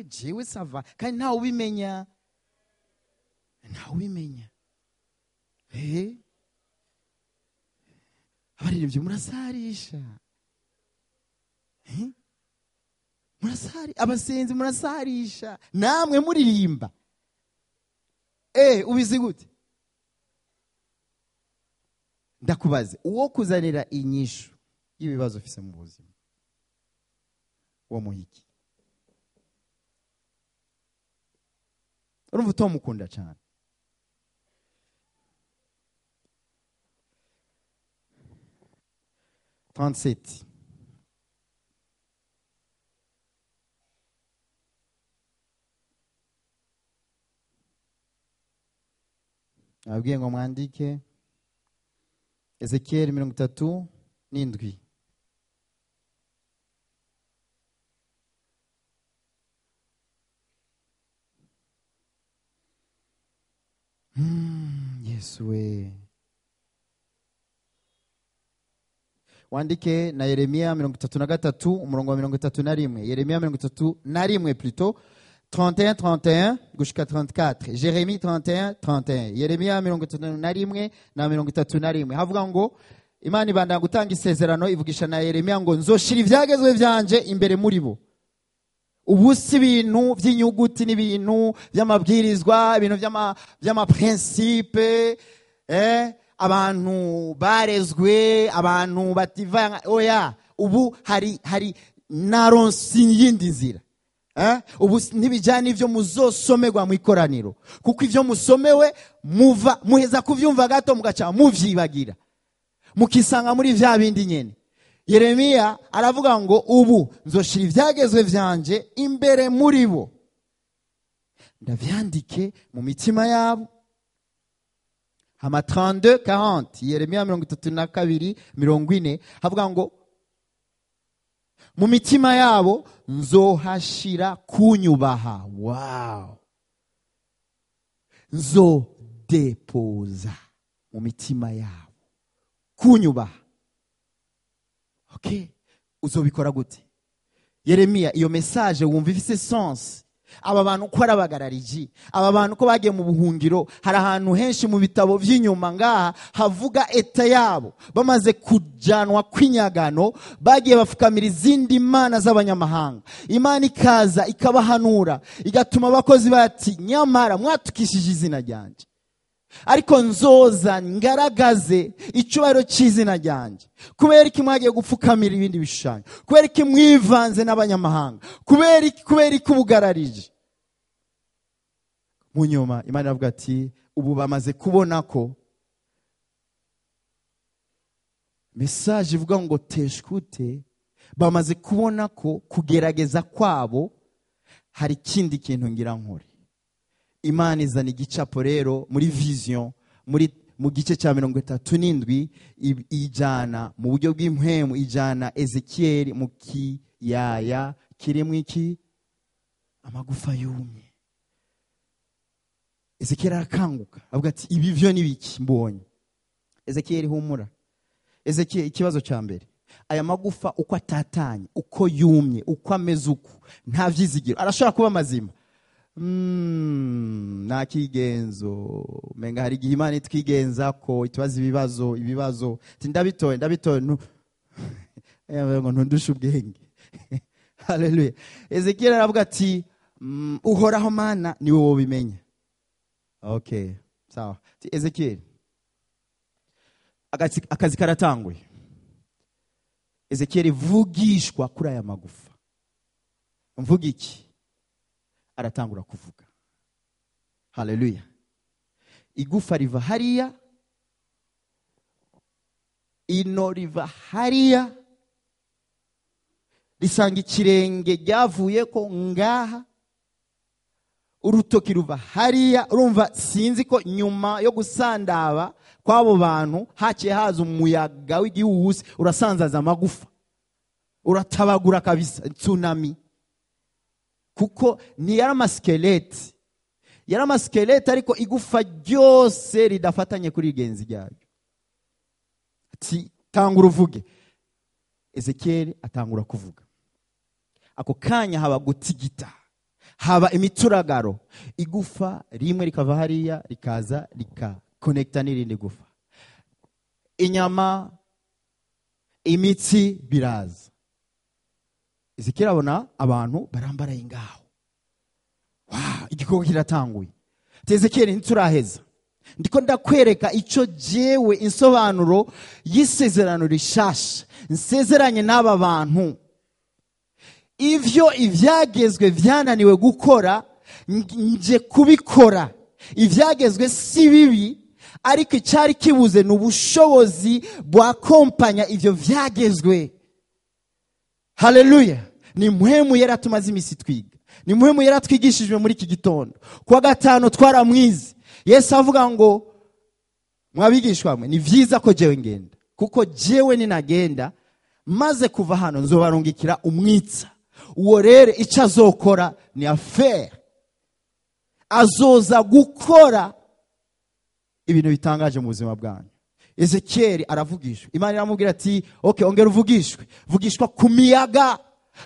Speaker 4: Jewe sava kandi ntawe ubimenya. Abaririmbyi murasarisha. Abasenzi murasarisha. Namwe muririmba. Ubizi gute? Ndakubaze, uwo kuzanira inyishu y'ibibazo ufise mu buzima uwo muhiki. Urumva utomukunda cyane. Transeti. Abwiye ngo mwandike Ezekiel 37. Yesu we. Wandike na Yeremia 33 umurongo wa 31. Yeremia 31 plutôt 31 gushika 34. Jeremie 31. Yeremia 31 na 31. Havuga ngo Imana ibanda gutanga isezerano ivugisha na Yeremia ngo nzoshira ivyagezwe vyanje imbere muri bo. Ubusi ibintu by'inyuguti n'ibintu by'amabwirizwa, ibintu by'ama principe, abantu barezwe, abantu bativa oya, ubu hari naronsi yindi nzira. Ubu ntibijyana ivyo muzosomerwa mu ikoraniro, kuko ivyo musomewe muheza kuvyumva gato mugaca muvyibagira mukisanga muri vya bindi nyene. Yeremia aravuga ngo ubu nzoshira ivyagezwe vyanje imbere muri bo, ndavyandike mu mitima yabo. Hama 32:40. Yeremia 32:40 havuga ngo mu mitima yabo nzohashira kunyubaha. Wow. Nzodepoza mu mitima yabo kunyubaha. Okay, uzobikora gute? Yeremia, iyo message wumva ifise sens. Aba bantu ko arabagarariji, aba bantu ko bagiye mu buhungiro, hari ahantu henshi mu bitabo vy'inyuma ngaha havuga eta yabo bamaze kujanwa kwinyagano, bagiye bafukamira izindi mana z'abanyamahanga. Imana ikaza ikabahanura igatuma abakozi bati nyamara mwatukishije izina ryanje, ariko nzoza ngaragaze icubahiro cy'izina ryanje. Kubera iki mwagiye gupfukamira ibindi bishushanyo? Kubera iki mwivanze n'abanyamahanga? Kubera iki ubugararije? Mu nyuma Imana iravuga ati ubu bamaze kubona ko message ivuga ngo teshkute, bamaze kubona ko kugerageza kwabo hari kindi kintu ngira nkore. Imana izana igicapo rero muri vision mu gice cya 37 ijana mu buryo bw'impwemu, ijana Ezekiel mu kiyaya kirimo iki amagufa yumye. Ezekiel arakanguka avuga ati ibi byo nibiki mbonye. Ezekiel humura. Ezekiel, ikibazo cya mbere, aya magufa uko atatanye, uko yumye, uko ameze uko nta vyizigiro, arashobora kuba mazima. Nta kigenzo. Menga hari igihe Imana itwigenza ko itubaza ibibazo ndabitoye ngo ntundushe ubwenge. Haleluya. Ezekiel aravuga ati uhoraho Mana ni wowe ubimenya. Okay, sawa. Ezekiel, akazi karatanguye. Ezekiel vugishwa kuri aya magufa. Mvuga iki? Aratangura kuvuga. Haleluya. Igufa riva hariya, ino riva hariya, risanga ikirenge ryavuye ko ngaha, urutoki ruva hariya. Urumva sinzi ko nyuma yo gusandaba kwabo bantu haciye haza umuyaga w'igihuhusi urasanzaza amagufa, uratabagura kabisa, tsunami. Kuko ni yari amaskeleti yari amaskelete ariko igufa ryose ridafatanye kuri rigenzi ryayo. Ati tangura uvuge. Ezekiel atangura kuvuga. Ako kanya haba gutigita, haba imituragaro, igufa rimwe rikava hariya rikaza rikakonekta n'irindi gufa, inyama, imitsi biraza. Ezekiel abona abantu barambaraye ngaho. Igikorwa kiratanguye. Ezekiel nturaheza, ndiko ndakwereka ico jewe insobanuro y'isezerano rishasha nsezeranye n'aba bantu. Ivyo ivyagezwe vyananiwe gukora nje kubikora. Ivyagezwe si bibi, ariko icyari kibuze n'ubushobozi bwa kompanya ivyo vyagezwe. Haleluya. Ni muhemu yera tumaze imisi twiga. Ni muhemu yera twigishijwe muri iki gitondo. Kwa gatano twaramwize. Yesu avuga ngo mwabigishwa mwe ni vyiza ko jewe ngenda, kuko jewe ninagenda maze kuva hano nzobarungikira umwitsa. Uwo rero icyo azokora ni affaire, azoza gukora ibintu bitangaje mu buzima bwanyu. Ezekiel aravugishwa. Imana iramubwira ati okay, ongera uvugishwe. Vugishwa ku miyaga,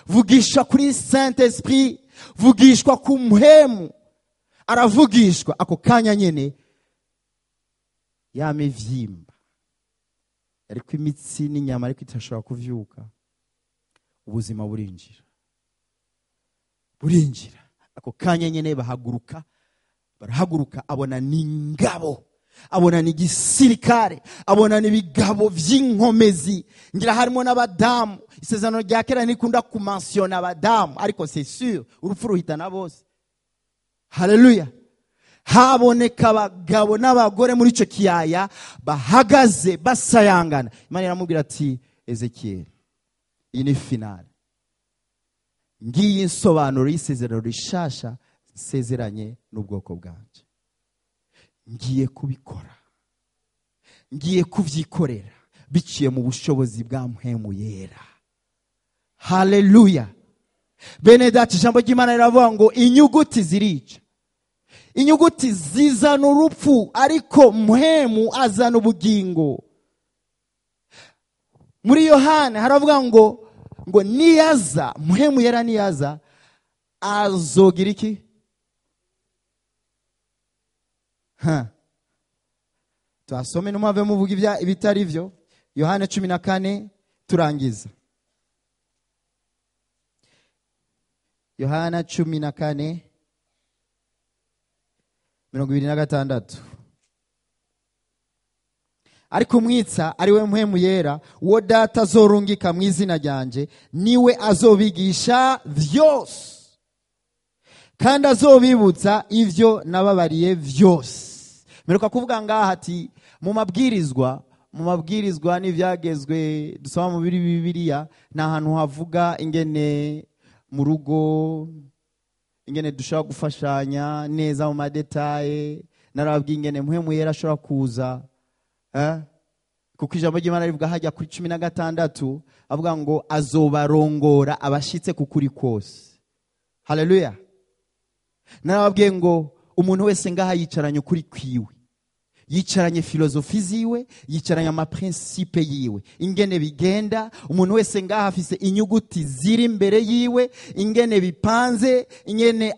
Speaker 4: vugishwa kuri Saint Esprit, vugishwa ku muhemu. Aravugishwa. Ako kanya nyene yamevyimba, ariko imitsi n'inyama ariko itashobora kuvyuka. Ubuzima burinjira. Ako kanya nyene barahaguruka, abona n'ingabo, abona n'igisirikare, abona n'ibigabo vy'inkomezi. Ngira harimo n'abadamu. Isezerano rya kera nikunda kumensiona abadamu, ariko c'est sûr urupfu ruhitana bose. Haleluya. Haboneka abagabo n'abagore muri ico kiyaya bahagaze basayangana. Imana iramubwira ati Ezekiel, iyi ni finale. Ngiye insobanuro y'isezerano rishasha nsezeranye n'ubwoko bwanje. Ngiye kubikora, ngiye kuvyikorera biciye mu bushobozi bwa mpemu yera. Haleluya. Bene data, ijambo ry'Imana riravuga ngo inyuguti zirica. Inyuguti zizana urupfu, ariko mpemu azana ubugingo. Muri Yohana haravuga ngo niyaza, mpemu yera niyaza azogira iki? Twasome numave muvuga ibitari byo. Yohana 14 turangiza. Yohana 14 26. Ariko umwitsa ari we mpemu yera, uwo data azorungika mu izina ryanje, niwe azobigisha vyose kandi azobibutsa ivyo nababariye vyose. Meruka kuvuga ngaha ati mu mabwirizwa n'ivyagezwe dusoma mu Bibiliya na hantu havuga ingene mu rugo, ingene dushaka gufashanya neza mu madetaye. Narababwiye ingene mpemu yera ashobora kuza, kuko ijambo ry'Imana rivuga hajya kuri 16 avuga ngo azobarongora abashitse kukuri kose. Haleluya. Narababwiye ngo umuntu wese ngaha yicaranye ukuri kwiwe, yicaranye filozofi ziwe, yicaranye amaprincipe yiwe, ingene bigenda. Umuntu wese ngaha afise inyuguti ziri imbere yiwe, ingene bipanze, ingene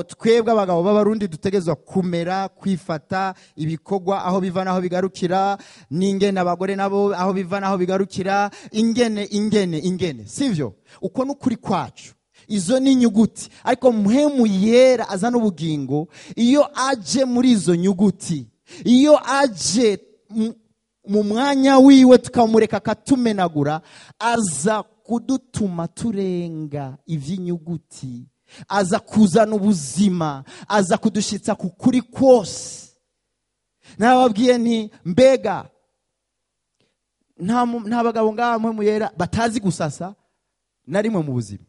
Speaker 4: twebwe abagabo b'abarundi dutegezwa kumera, kwifata, ibikorwa aho biva naho bigarukira, n'ingene abagore nabo aho biva naho bigarukira, ingene sivyo? Uko n'ukuri kwacu. Izo ni nyuguti, ariko mpemu yera azana ubugingo. Iyo aje muri izo nyuguti, iyo aje mu mwanya wiwe tukamureka katumenagura, aza kudutuma turenga ivy'inyuguti, aza kuzana ubuzima, aza kudushitsa kukuri kose. Nababwiye nti mbega nta bagabo ngaha mpemu yera batazi gusasa na rimwe mu buzima.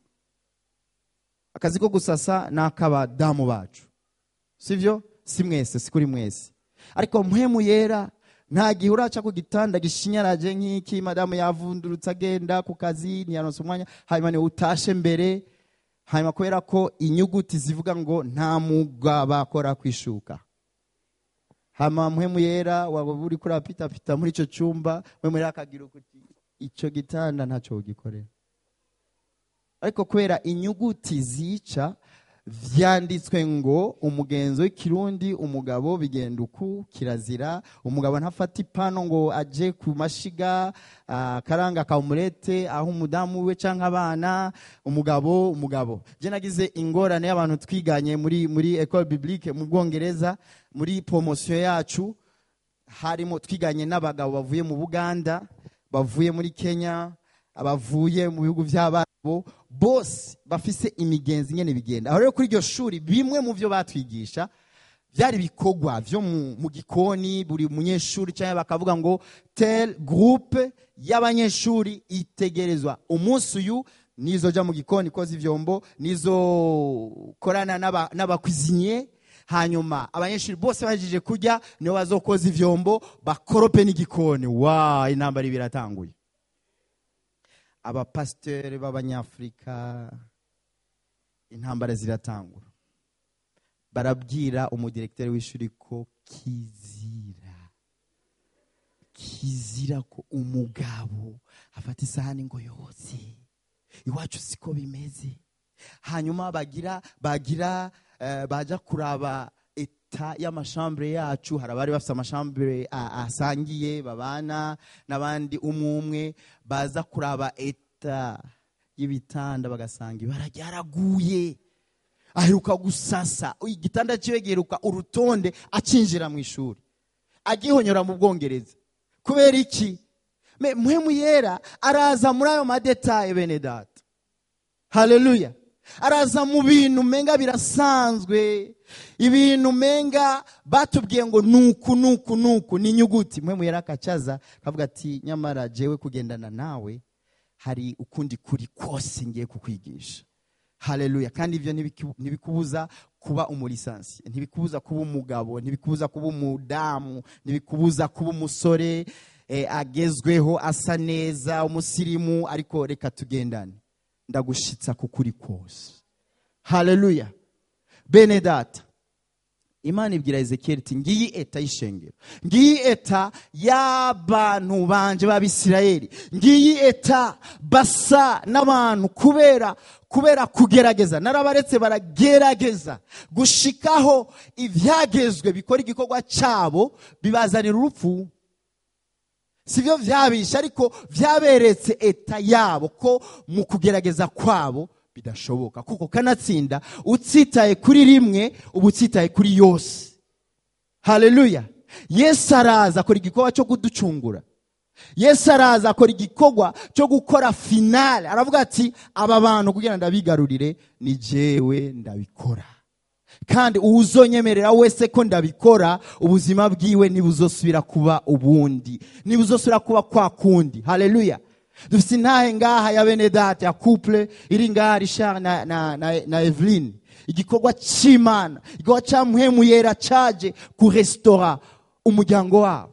Speaker 4: Akazi ko gusasa n'akabadamu bacu, sivyo? Si mwese, si kuri mwese. Ariko mpemu yera nta gihe uraca ku gitanda gishinyaraje nk'iki, madamu yavundurutse agenda ku kazi, ntiyaronse umwanya, hanyuma ni utashe mbere hanyuma kubera ko inyuguti zivuga ngo nta mugabo akora kwishuka, hama mpwemu yera waba uri kurapita muri ico cyumba, mpwemu yera akagira kuti ico gitanda ntacyo ugikorera. Ariko kubera inyuguti zica, vyanditswe ngo umugenzo w'ikirundi umugabo bigenda uku, kirazira umugabo ntafata ipano ngo aje ku mashiga karanga kamurete aho umudamu we canke abana. Umugabo je nagize ingorane y'abantu twiganye muri école biblique mu Bwongereza, muri promotion yacu harimo twiganye n'abagabo bavuye mu Buganda, bavuye muri Kenya, abavuye mu bihugu by'ababo, bose bafise imigenzi nyene bigenda. Aho rero kuri iryo shuri bimwe mu byo batwigisha byari bikogwa byo mu gikoni, buri munyeshuri cyane bakavuga ngo tel groupe y'abanyeshuri itegerezwa umunsi uyu nizo ja mu gikoni koza ivyombo, nizo korana n'abakwizinye, hanyuma abanyeshuri bose bajije kurya niyo bazokoza ivyombo bakorope n'igikoni. Intambara biratanguye. Abapasiteri b'abanyafrika intambara ziratangura, barabwira umudirekteur w'ishuri ko kizira ko umugabo afata isahani ngo yoze, iwacu siko bimeze. Hanyuma baja kuraba eta y'amashambre yacu, harabari bafite amashambre asangiye babana n'abandi umwe, baza kuraba eta y'ibitanda bagasanga ibara ryaraguye, aheruka gusasa igitanda ciwe giheruka urutonde acinjira mu ishuri, agihonyora mu Bwongereza. Kubera iki? Mpwemu yera araza muri ayo madetaye bene data. Haleluya. Araza mu bintu menga birasanzwe, ibintu menga batubwiye ngo nuku ni nyuguti. Mpwemu yera akacaza kavuga ati nyamara jewe kugendana nawe hari ukundi kuri kose ngiye kukwigisha. Haleluya. Kandi ivyo ntibikubuza kuba umulisansi, ntibikubuza kuba umugabo, ntibikubuza kuba umudamu, ntibikubuza kuba umusore agezweho asa neza umusirimu, ariko reka tugendane, ndagushitsa kukuri kose. Haleluya. Bene data, Imana ibwira Ezekiel iti ngiyi eta y'ishengero, ngiyi eta y'abantu banje b'Abisirayeli, ngiyi eta basa n'abantu kubera kugerageza. Narabaretse baragerageza gushikaho ivyagezwe bikora igikorwa cyabo bibazanira urupfu. Sivyo vyabisha, ariko vyaberetse eta yabo ko mu kugerageza kwabo bidashoboka, kuko kanatsinda utsitaye kuri rimwe ubutsitaye kuri yose. Haleluya. Yesu araza akora igikorwa cyo kuducungura. Yesu araza akora igikorwa cyo gukora finale. Aravuga ati aba bantu kugira ndabigarurire ni jewe ndabikora, kandi uzonyemerera wese ko ndabikora ubuzima bwiwe nibuzosubira kuba ubundi, nibuzosubira kuba kwa kundi. Haleluya. Dufite intahe ngaha ya bene data ya couple iri ngaha, Richard na Evelyn. Igikorwa c'Imana, igikorwa ca Mpwemu yera caje ku restaurant umuryango wabo.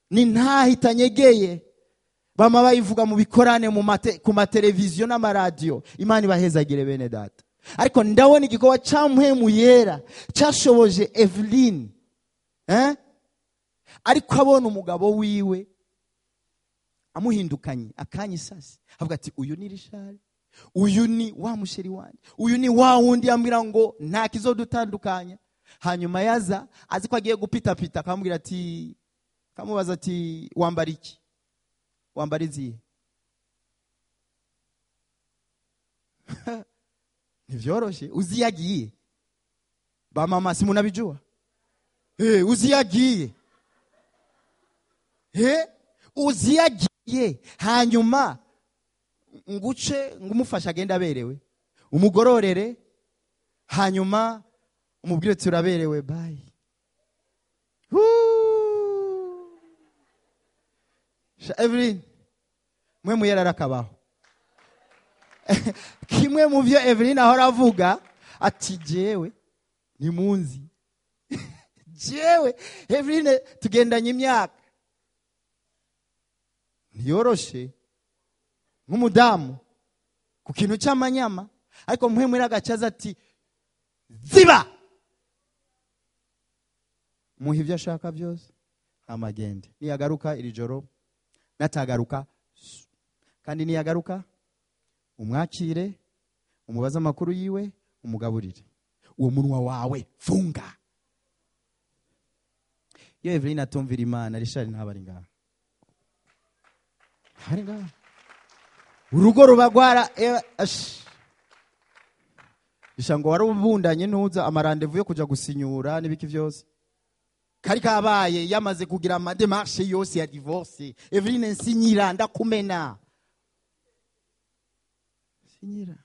Speaker 4: Ni ntahe itanyegeye, bama bayivuga mu bikorane ku mateleviziyo n'amaradio. Imana ibahezagire bene data. Ariko ndabona igikorwa ca Mpwemu yera cashoboje Evelyn, ariko abona umugabo wiwe amuhindukanye akanya isasi, avuga ati uyu ni Richard, uyu ni wa musheri wanje, uyu ni wa wundi yambwira ngo nta kizodutandukanya. Hanyuma yaza azi ko agiye gupita akamubwira ati, kamubaza ati wambara iki, wambara izihe? Nivyoroshe. Uziyagiye ba mama simunabijua, uziyagiye uziyagiye, hanyuma nguce ngumufasha agenda aberewe, umugororere, hanyuma umubwire ati uraberewe, bye. Evelyn, Mpwemu yera arakabaho. Kimwe mu byo Evelyn ahora avuga ati jewe nimunzi. Jewe Evelyn tugendanye imyaka, ntiyoroshe nk'umudamu ku kintu cy'amanyama, ariko mpwemu yera agacaza ati ziba, muha ibyo ashaka byose amagende. Niyagaruka iri joro, natagaruka kandi niyagaruka umwakire, umubaza amakuru yiwe, umugaburire. Uwo munwa wawe funga. Iyo Evelyn atumvira Imana, Richard ntabari ngaha. Hari ngaha. Urugo rubagwara ishango wari ubundanye ntuza amarandevu yo kuja gusinyura n'ibiki byose. Kari kabaye yamaze kugira amademarche yose ya divorce. Evelyn nsinyira ndakumena. Sinyira.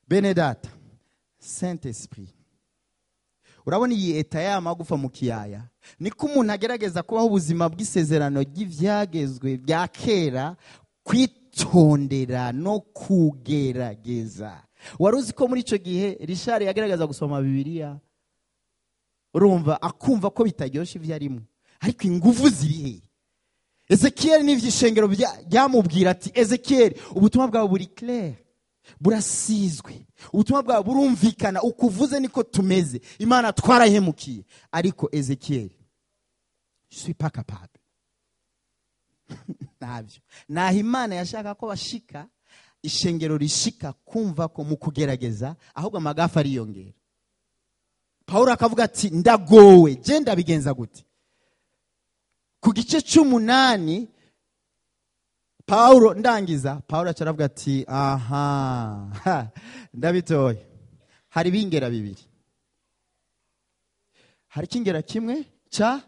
Speaker 4: Benedata, Saint-Esprit. Urabona iyi eta y'amagufa mu kiyaya, niko umuntu agerageza kubaho ubuzima bw'isezerano ry'ivyagezwe bya kera, kwitondera no kugerageza. Waruzi ko muri ico gihe Richard yagerageza gusoma Bibiliya, urumva akumva ko bitaryoshe ivyo arimo, ariko ingufu ziri he? Ezekiel n'ivyishengero byamubwira ati Ezekiel, ubutumwa bwawe buri clair, burasizwe, ubutumwa bwawe burumvikana, ukuvuze niko tumeze, Imana twarahemukiye. Ariko Ezekiel, je suis pas capable. Nabyo naho Imana yashaka ko bashika, ishengero rishika kumva ko mu kugerageza ahubwo amagafa ariyongera. Paulo akavuga ati ndagowe, je ndabigenza gute? Ku gice 8 Paulo ndangiza, Paulo acaravuga ati aha ndabitoye. Hari bingera bibiri. Hari kingera kimwe cha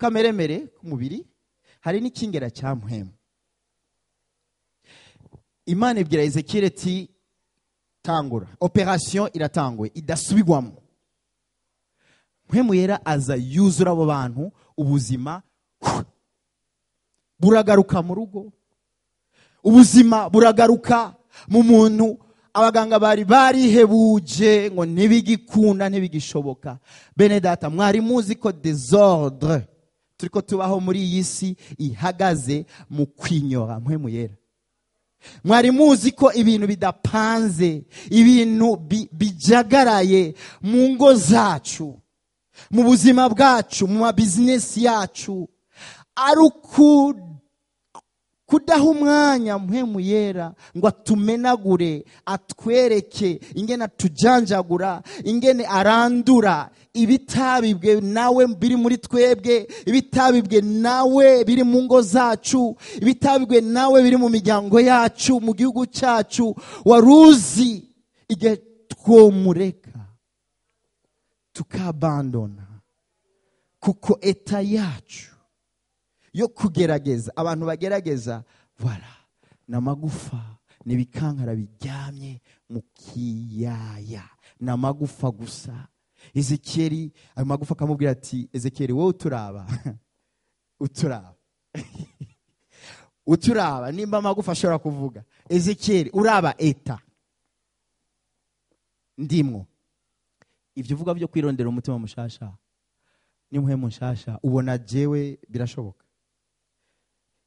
Speaker 4: kameremere kumubiri, hari n'ikingera cya mpwemu. Imana ibwira Ezekiel ati tangura, operation iratangwe idasubigwamo. Mpwemu yera aza yuzura abo bantu, ubuzima buragaruka mu rugo, ubuzima buragaruka mu muntu. Abaganga bari barihebuje ngo ntibigikunda ntibigishoboka. Benedata, mwari muzi ko desordre turiko tubaho muri iyi si ihagaze mu kwinyora mpwemu yera? Mwari muzi ko ibintu bidapanze, ibintu bijagaraye mu ngo zacu, mu buzima bwacu, mu business yacu, ari kudaha umwanya mpwemu yera ngo atumenagure, atwereke ingene atujanjagura, ingene arandura ibitabibwe nawe biri muri twebwe, ibitabibwe nawe biri mu ngo zacu, ibitabibwe nawe biri mu miryango yacu, mu gihugu cyacu. Waruzi igihe twomureka tukabandona, kuko eta yacu yo kugerageza, abantu bagerageza voilà, namagufa nibikankara biryamye mu kiyaya, namagufa gusa. Ezekiel ayo magufa akamubwira ati Ezekiel, wowe uturaba uturaba uturaba, nimba amagufa ashobora kuvuga. Ezekiel, uraba eta ndimwo. Ivyo uvuga byo kwirondera umutima mushasha ni muhemu mushasha, ubona jewe birashoboka?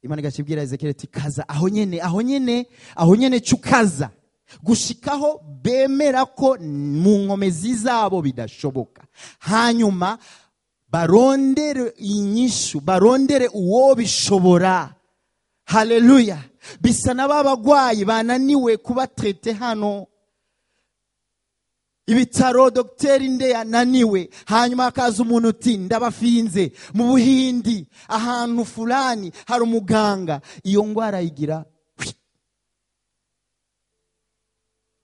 Speaker 4: Imana igashibwira Ezekiel ati kaza aho nyene cukaza, gushikaho bemera ko mu nkomezi zabo bidashoboka. Hanyuma barondere inyishu, barondere uwo bishobora. Haleluya. Bisa n'ababagwayi bananiwe kuba traité hano ibitaro, Dr. Nde yananiwe, hanyuma akaza umuntu uti ndabafinze mu Buhindi ahantu fulani hari umuganga, iyo ngwara igira.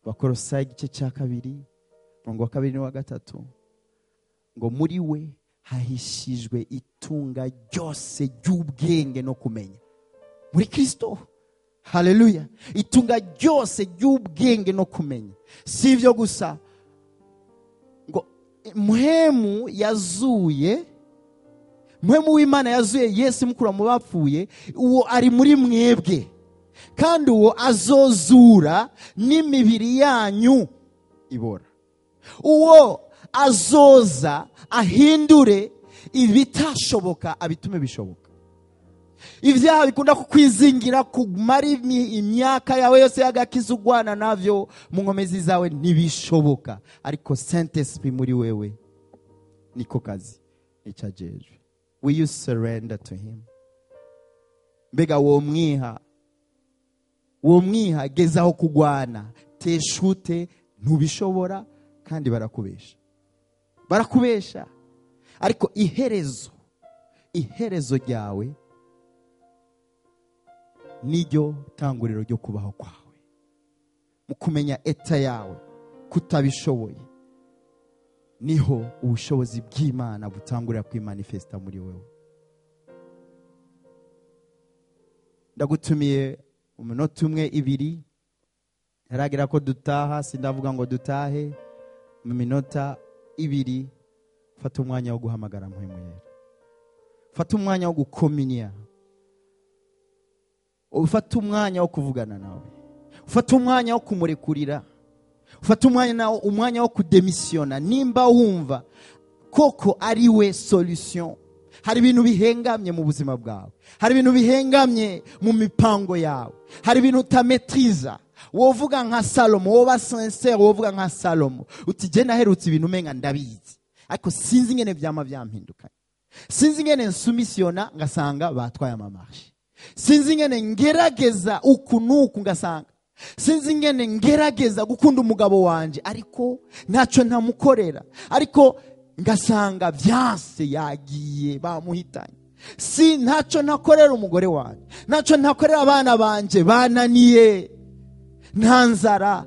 Speaker 4: Bakolosayi igice cya 2 umurongo wa 2 n'uwa 3 ngo muri we hahishijwe itunga ryose ry'ubwenge no kumenya. Muri Kristo, haleluya, itunga ryose ry'ubwenge no kumenya. Si ivyo gusa, ngo mpwemu w'Imana yazuye Yesu mukura mu bapfuye, uwo ari muri mwebwe, kandi uwo azozura n'imibiri yanyu ibora. Uwo azoza ahindure ibitashoboka abitume bishoboka. Ivyaha bikunda kukwizingira kumara imyaka yawe yose y'agakiza ugwana navyo mu nkomezi zawe ntibishoboka. Ariko Saint Esprit muri wewe niko kazi icajejwe. Will you surrender to him? Mbega wo mwiha gezaho kugwana, teshute, ntubishobora kandi barakubesha. Ariko iherezo ryawe niryo tanguriro ryo kubaho kwawe. Mu kumenya eta yawe kutabishoboye niho ubushobozi bw'Imana butangurira kwimanifesta muri wewe. Ndagutumiye umunota umwe ibiri, haragira ko dutaha, sindavuga ngo dutahe. Mu minota ibiri fata umwanya wo guhamagara mpwemu yera, fata umwanya wo gukominya, ufata umwanya wo kuvugana nawe, ufata umwanya wo kumurekurira, ufata umwanya wo kudemisiona. Nimba wumva koko ari we solution, hari ibintu bihengamye mu buzima bwawe, hari ibintu bihengamye mu mipango yawe, hari ibintu utametriza, wovuga nka Salomo, woba sincere, wovuga nka Salomo uti je naherutse ibintu menga ndabizi, ariko sinzi ngene vyama vyampindukanye, sinzi ngene nsumisiona ngasanga batwaye amamarshi, sinzi ngene ngerageza uku nuku ngasanga, sinzi ngene ngerageza gukunda umugabo wanje ariko ntaco ntamukorera, ariko ngasanga vyanse yagiye bamuhitanye. Si ntaco ntakorera umugore wanje, ntaco ntakorera abana banje bananiye, ntanzara,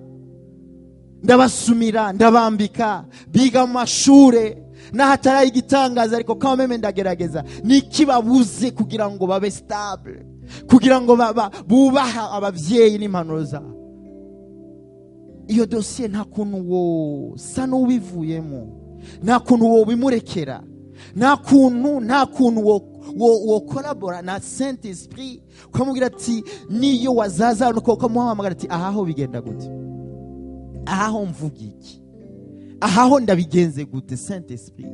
Speaker 4: ndabasumira, ndabambika, biga mu mashure nahatara igitangaza, ariko kameme ndagerageza. Nikibabuze kugira ngo babe stable, kugira ngo bubaha abavyeyi n'impanuro zabo. Iyo dossier nta kuntu wo sa n'ubivuyemo, nta kuntu wo bimurekera, nta kuntu wo collabora na Saint Esprit ukamubwira ati niyo wazaza nuko ukamuhamagara ati ahaho bigenda gute, ahaho mvuga iki, ahaho ndabigenze gute. Saint Esprit,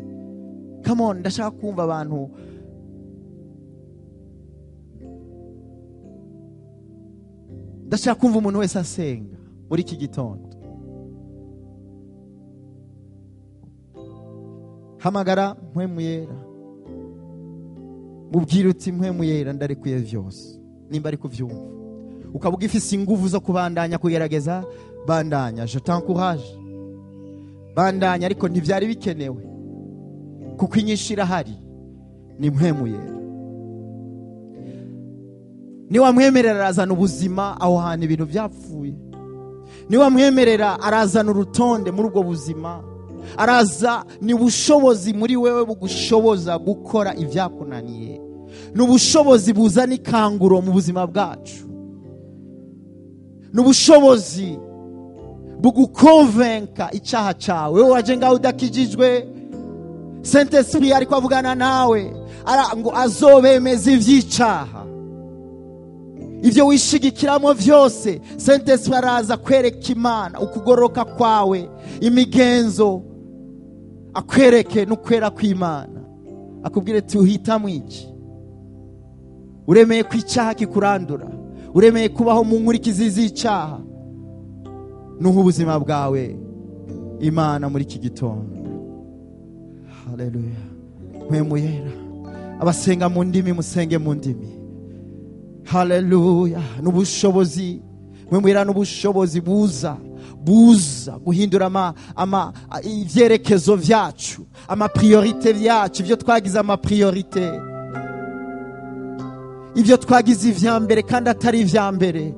Speaker 4: come on, ndashaka kumva abantu ndashaka kumva umuntu wese asenga muri iki gitondo. Hamagara mpwemu yera, mubwira uti mpwemu yera ndarekuye vyose. Nimba ari kuvyumva ukavuga ifise inguvu zo kubandanya kugerageza, bandanya, je t'encourage, bandanya. Ariko ntivyari bikenewe kuko inyishira hari ni mpwemu yera. Ni wamwemerera arazana ubuzima aho hantu ibintu vyapfuye, ni wamwemerera arazana urutonde muri ubwo buzima, araza ni ubushobozi muri wewe bugushoboza gukora ivyakunaniye, ni ubushobozi buzana ikanguro mu buzima bwacu, ni ubushobozi bugukonvenka icaha cawe. Wewe waje ngaho udakijijwe, Saint Esprit ariko avugana nawe ngo azobemeza ivyicaha, ivyo wishigikiramo vyose. Saint Esprit araza kwereka Imana ukugoroka kwawe, imigenzo, akwereke nukwera kw'Imana, akubwire ati uhitamo iki. Uremeye kwicaha kikurandura, uremeye kubaho mu nkurikizi z'icaha, nuhu ubuzima bwawe Imana muri iki gitondo. Haleluya. Mpwemu yera, abasenga mu ndimi musenge mu ndimi. Haleluya. N'ubushobozi, mpwemu yera, n'ubushobozi buza guhindura ivyerekezo vyacu, ama priorite vyacu, ivyo twagize ama priorite, ivyo twagize ivya mbere kandi atari ivya mbere.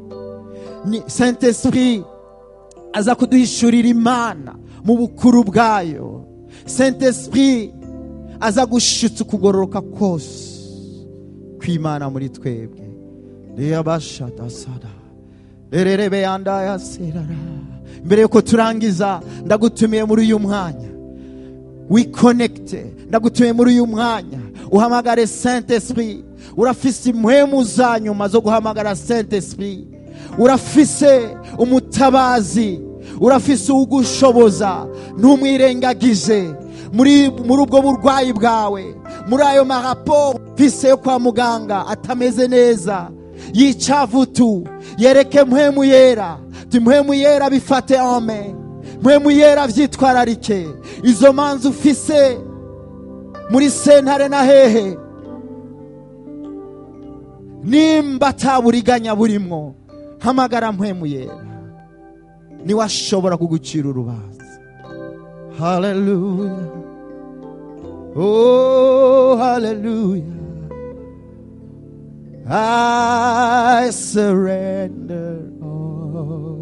Speaker 4: Ni Saint Esprit aza kuduhishurira Imana mu bukuru bwayo. Saint Esprit aza gushitsa ukugororoka kose kw'Imana muri twebwe. Leyabashada sada lererebe yandaya serara. Mbere yuko turangiza, ndagutumiye muri uyu mwanya we connect, ndagutumiye muri uyu mwanya uhamagare Saint Esprit. Urafise impwemu zanyuma zo guhamagara Saint Esprit, urafise umutabazi, urafise ugushoboza. Ntumwirengagize muri ubwo burwayi bwawe, muri ayo maraporo mfise yo kwa muganga atameze neza y'icavutu, yereke mpwemu yera, mpwemu yera bifate amen, mpwemu yera vyitwararike. Izo manza ufise muri sentare na hehe, nimba ataburiganya burimwo, hamagara mpwemu yera, niwe ashobora kugucira urubanza. Hallelujah, oh hallelujah, I surrender all.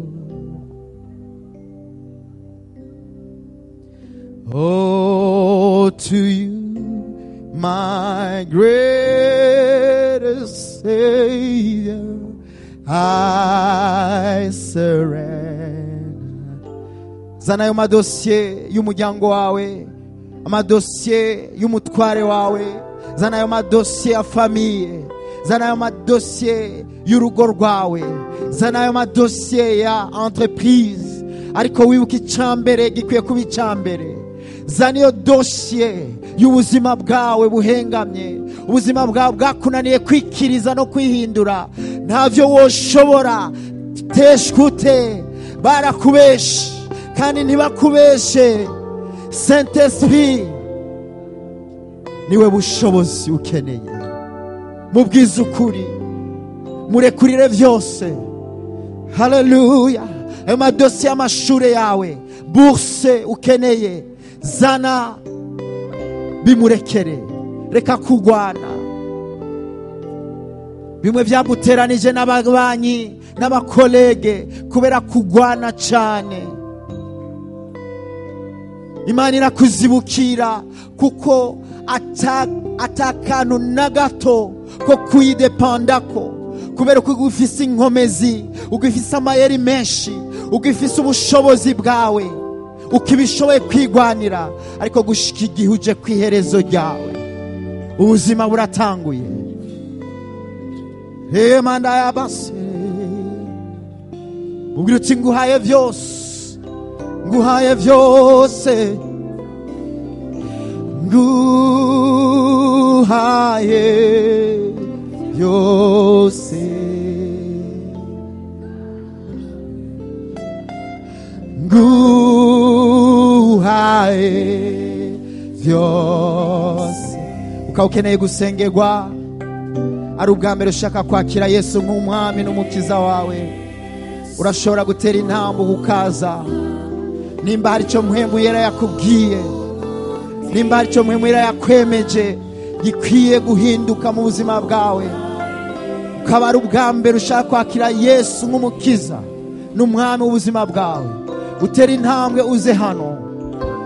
Speaker 4: Oh, to you, my greatest Savior, I surrender. Zana ayo madosiye y'umuryango wawe, amadosiye y'umutware wawe, zana ayo madosiye ya famiye, zana ayo madosiye y'urugo rwawe, zana ayo madosiye ya entreprise, ariko wibuka icambere gikwiye kuba icambere. Zana iyo dosiye y'ubuzima bwawe buhengamye, ubuzima bwawe bwakunaniye kwikiriza no kwihindura, ntavyo woshobora, teshkute, barakubeshe kandi ntibakubeshe. Saint Esprit niwe bushobozi ukeneye, mubwize ukuri, murekurire vyose. Hallelujah. Ayo madosiye y'amashure yawe, bourse ukeneye, zana bimurekere, reka kugwana. Bimwe vyaguteranije n'ababanyi n'abakolege kubera kugwana cane, Imana irakuzibukira, kuko atakantu na gato ko kuyidepandako, kubera ko ugifise inkomezi, ugifise amayeri menshi, ugifise ubushobozi bwawe, ukibishoboye kwigwanira. Ariko gushika igihe uje kwiherezo ryawe, ubuzima buratanguye. Hey manda yabase, ubwira uti nguhaye vyose, nguhaye vyose, nguhaye vyose, nguhaye vyose. Ukaba ukeneye gusengerwa, ari ubwa mbere ushaka kwakira Yesu nk'umwami n'umukiza wawe, urashobora gutera intambwe ukaza. Nimba hari icyo mpwemu yera yakubwiye, nimba hari icyo mpwemu yera yakwemeje gikwiye guhinduka mu buzima bwawe, ukaba ari ubwa mbere ushaka kwakira Yesu nk'umukiza n'umwami w'ubuzima bwawe, utera intambwe uze hano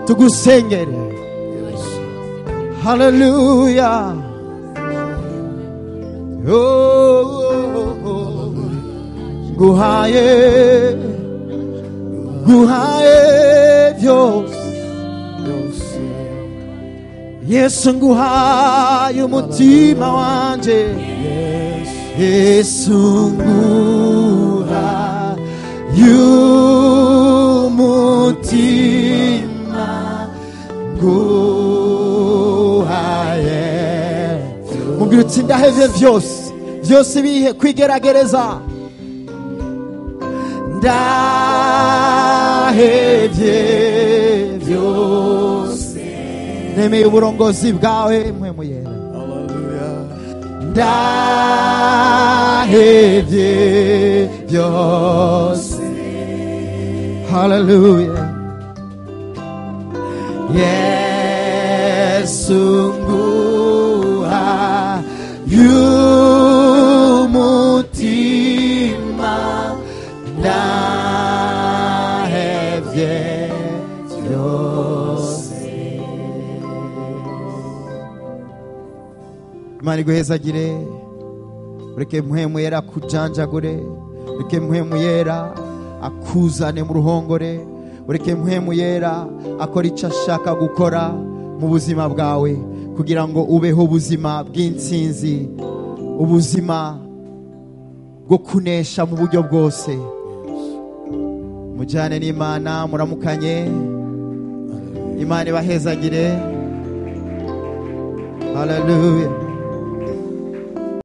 Speaker 4: tugusengere. Hallelujah. Oh, nguhaye, nguhaye vyose, Yesu nguhaye umutima wanje, Yesu nguhaye umutima, nguhaye. Mubwira uti ndahevye vyose, vyose bihe kwigeragereza, ndahevye vyose, nemeye uburongozi bwawe mpwemu yera. Ndahevye vyose. Hallelujah. Yesu nguhaye umutima, ndahevye vyose. Imana iguhezagire, ureke mpwemu yera kujanjagure, ureke mpwemu yera akuzane mu ruhongore, ureke mpwemu yera akora icyo ashaka gukora mu buzima bwawe, kugira ngo ubeho ubuzima bw'intsinzi, ubuzima bwo kunesha mu buryo bwose. Mujyane n'Imana, muramukanye, Imana ibahezagire. Hallelujah.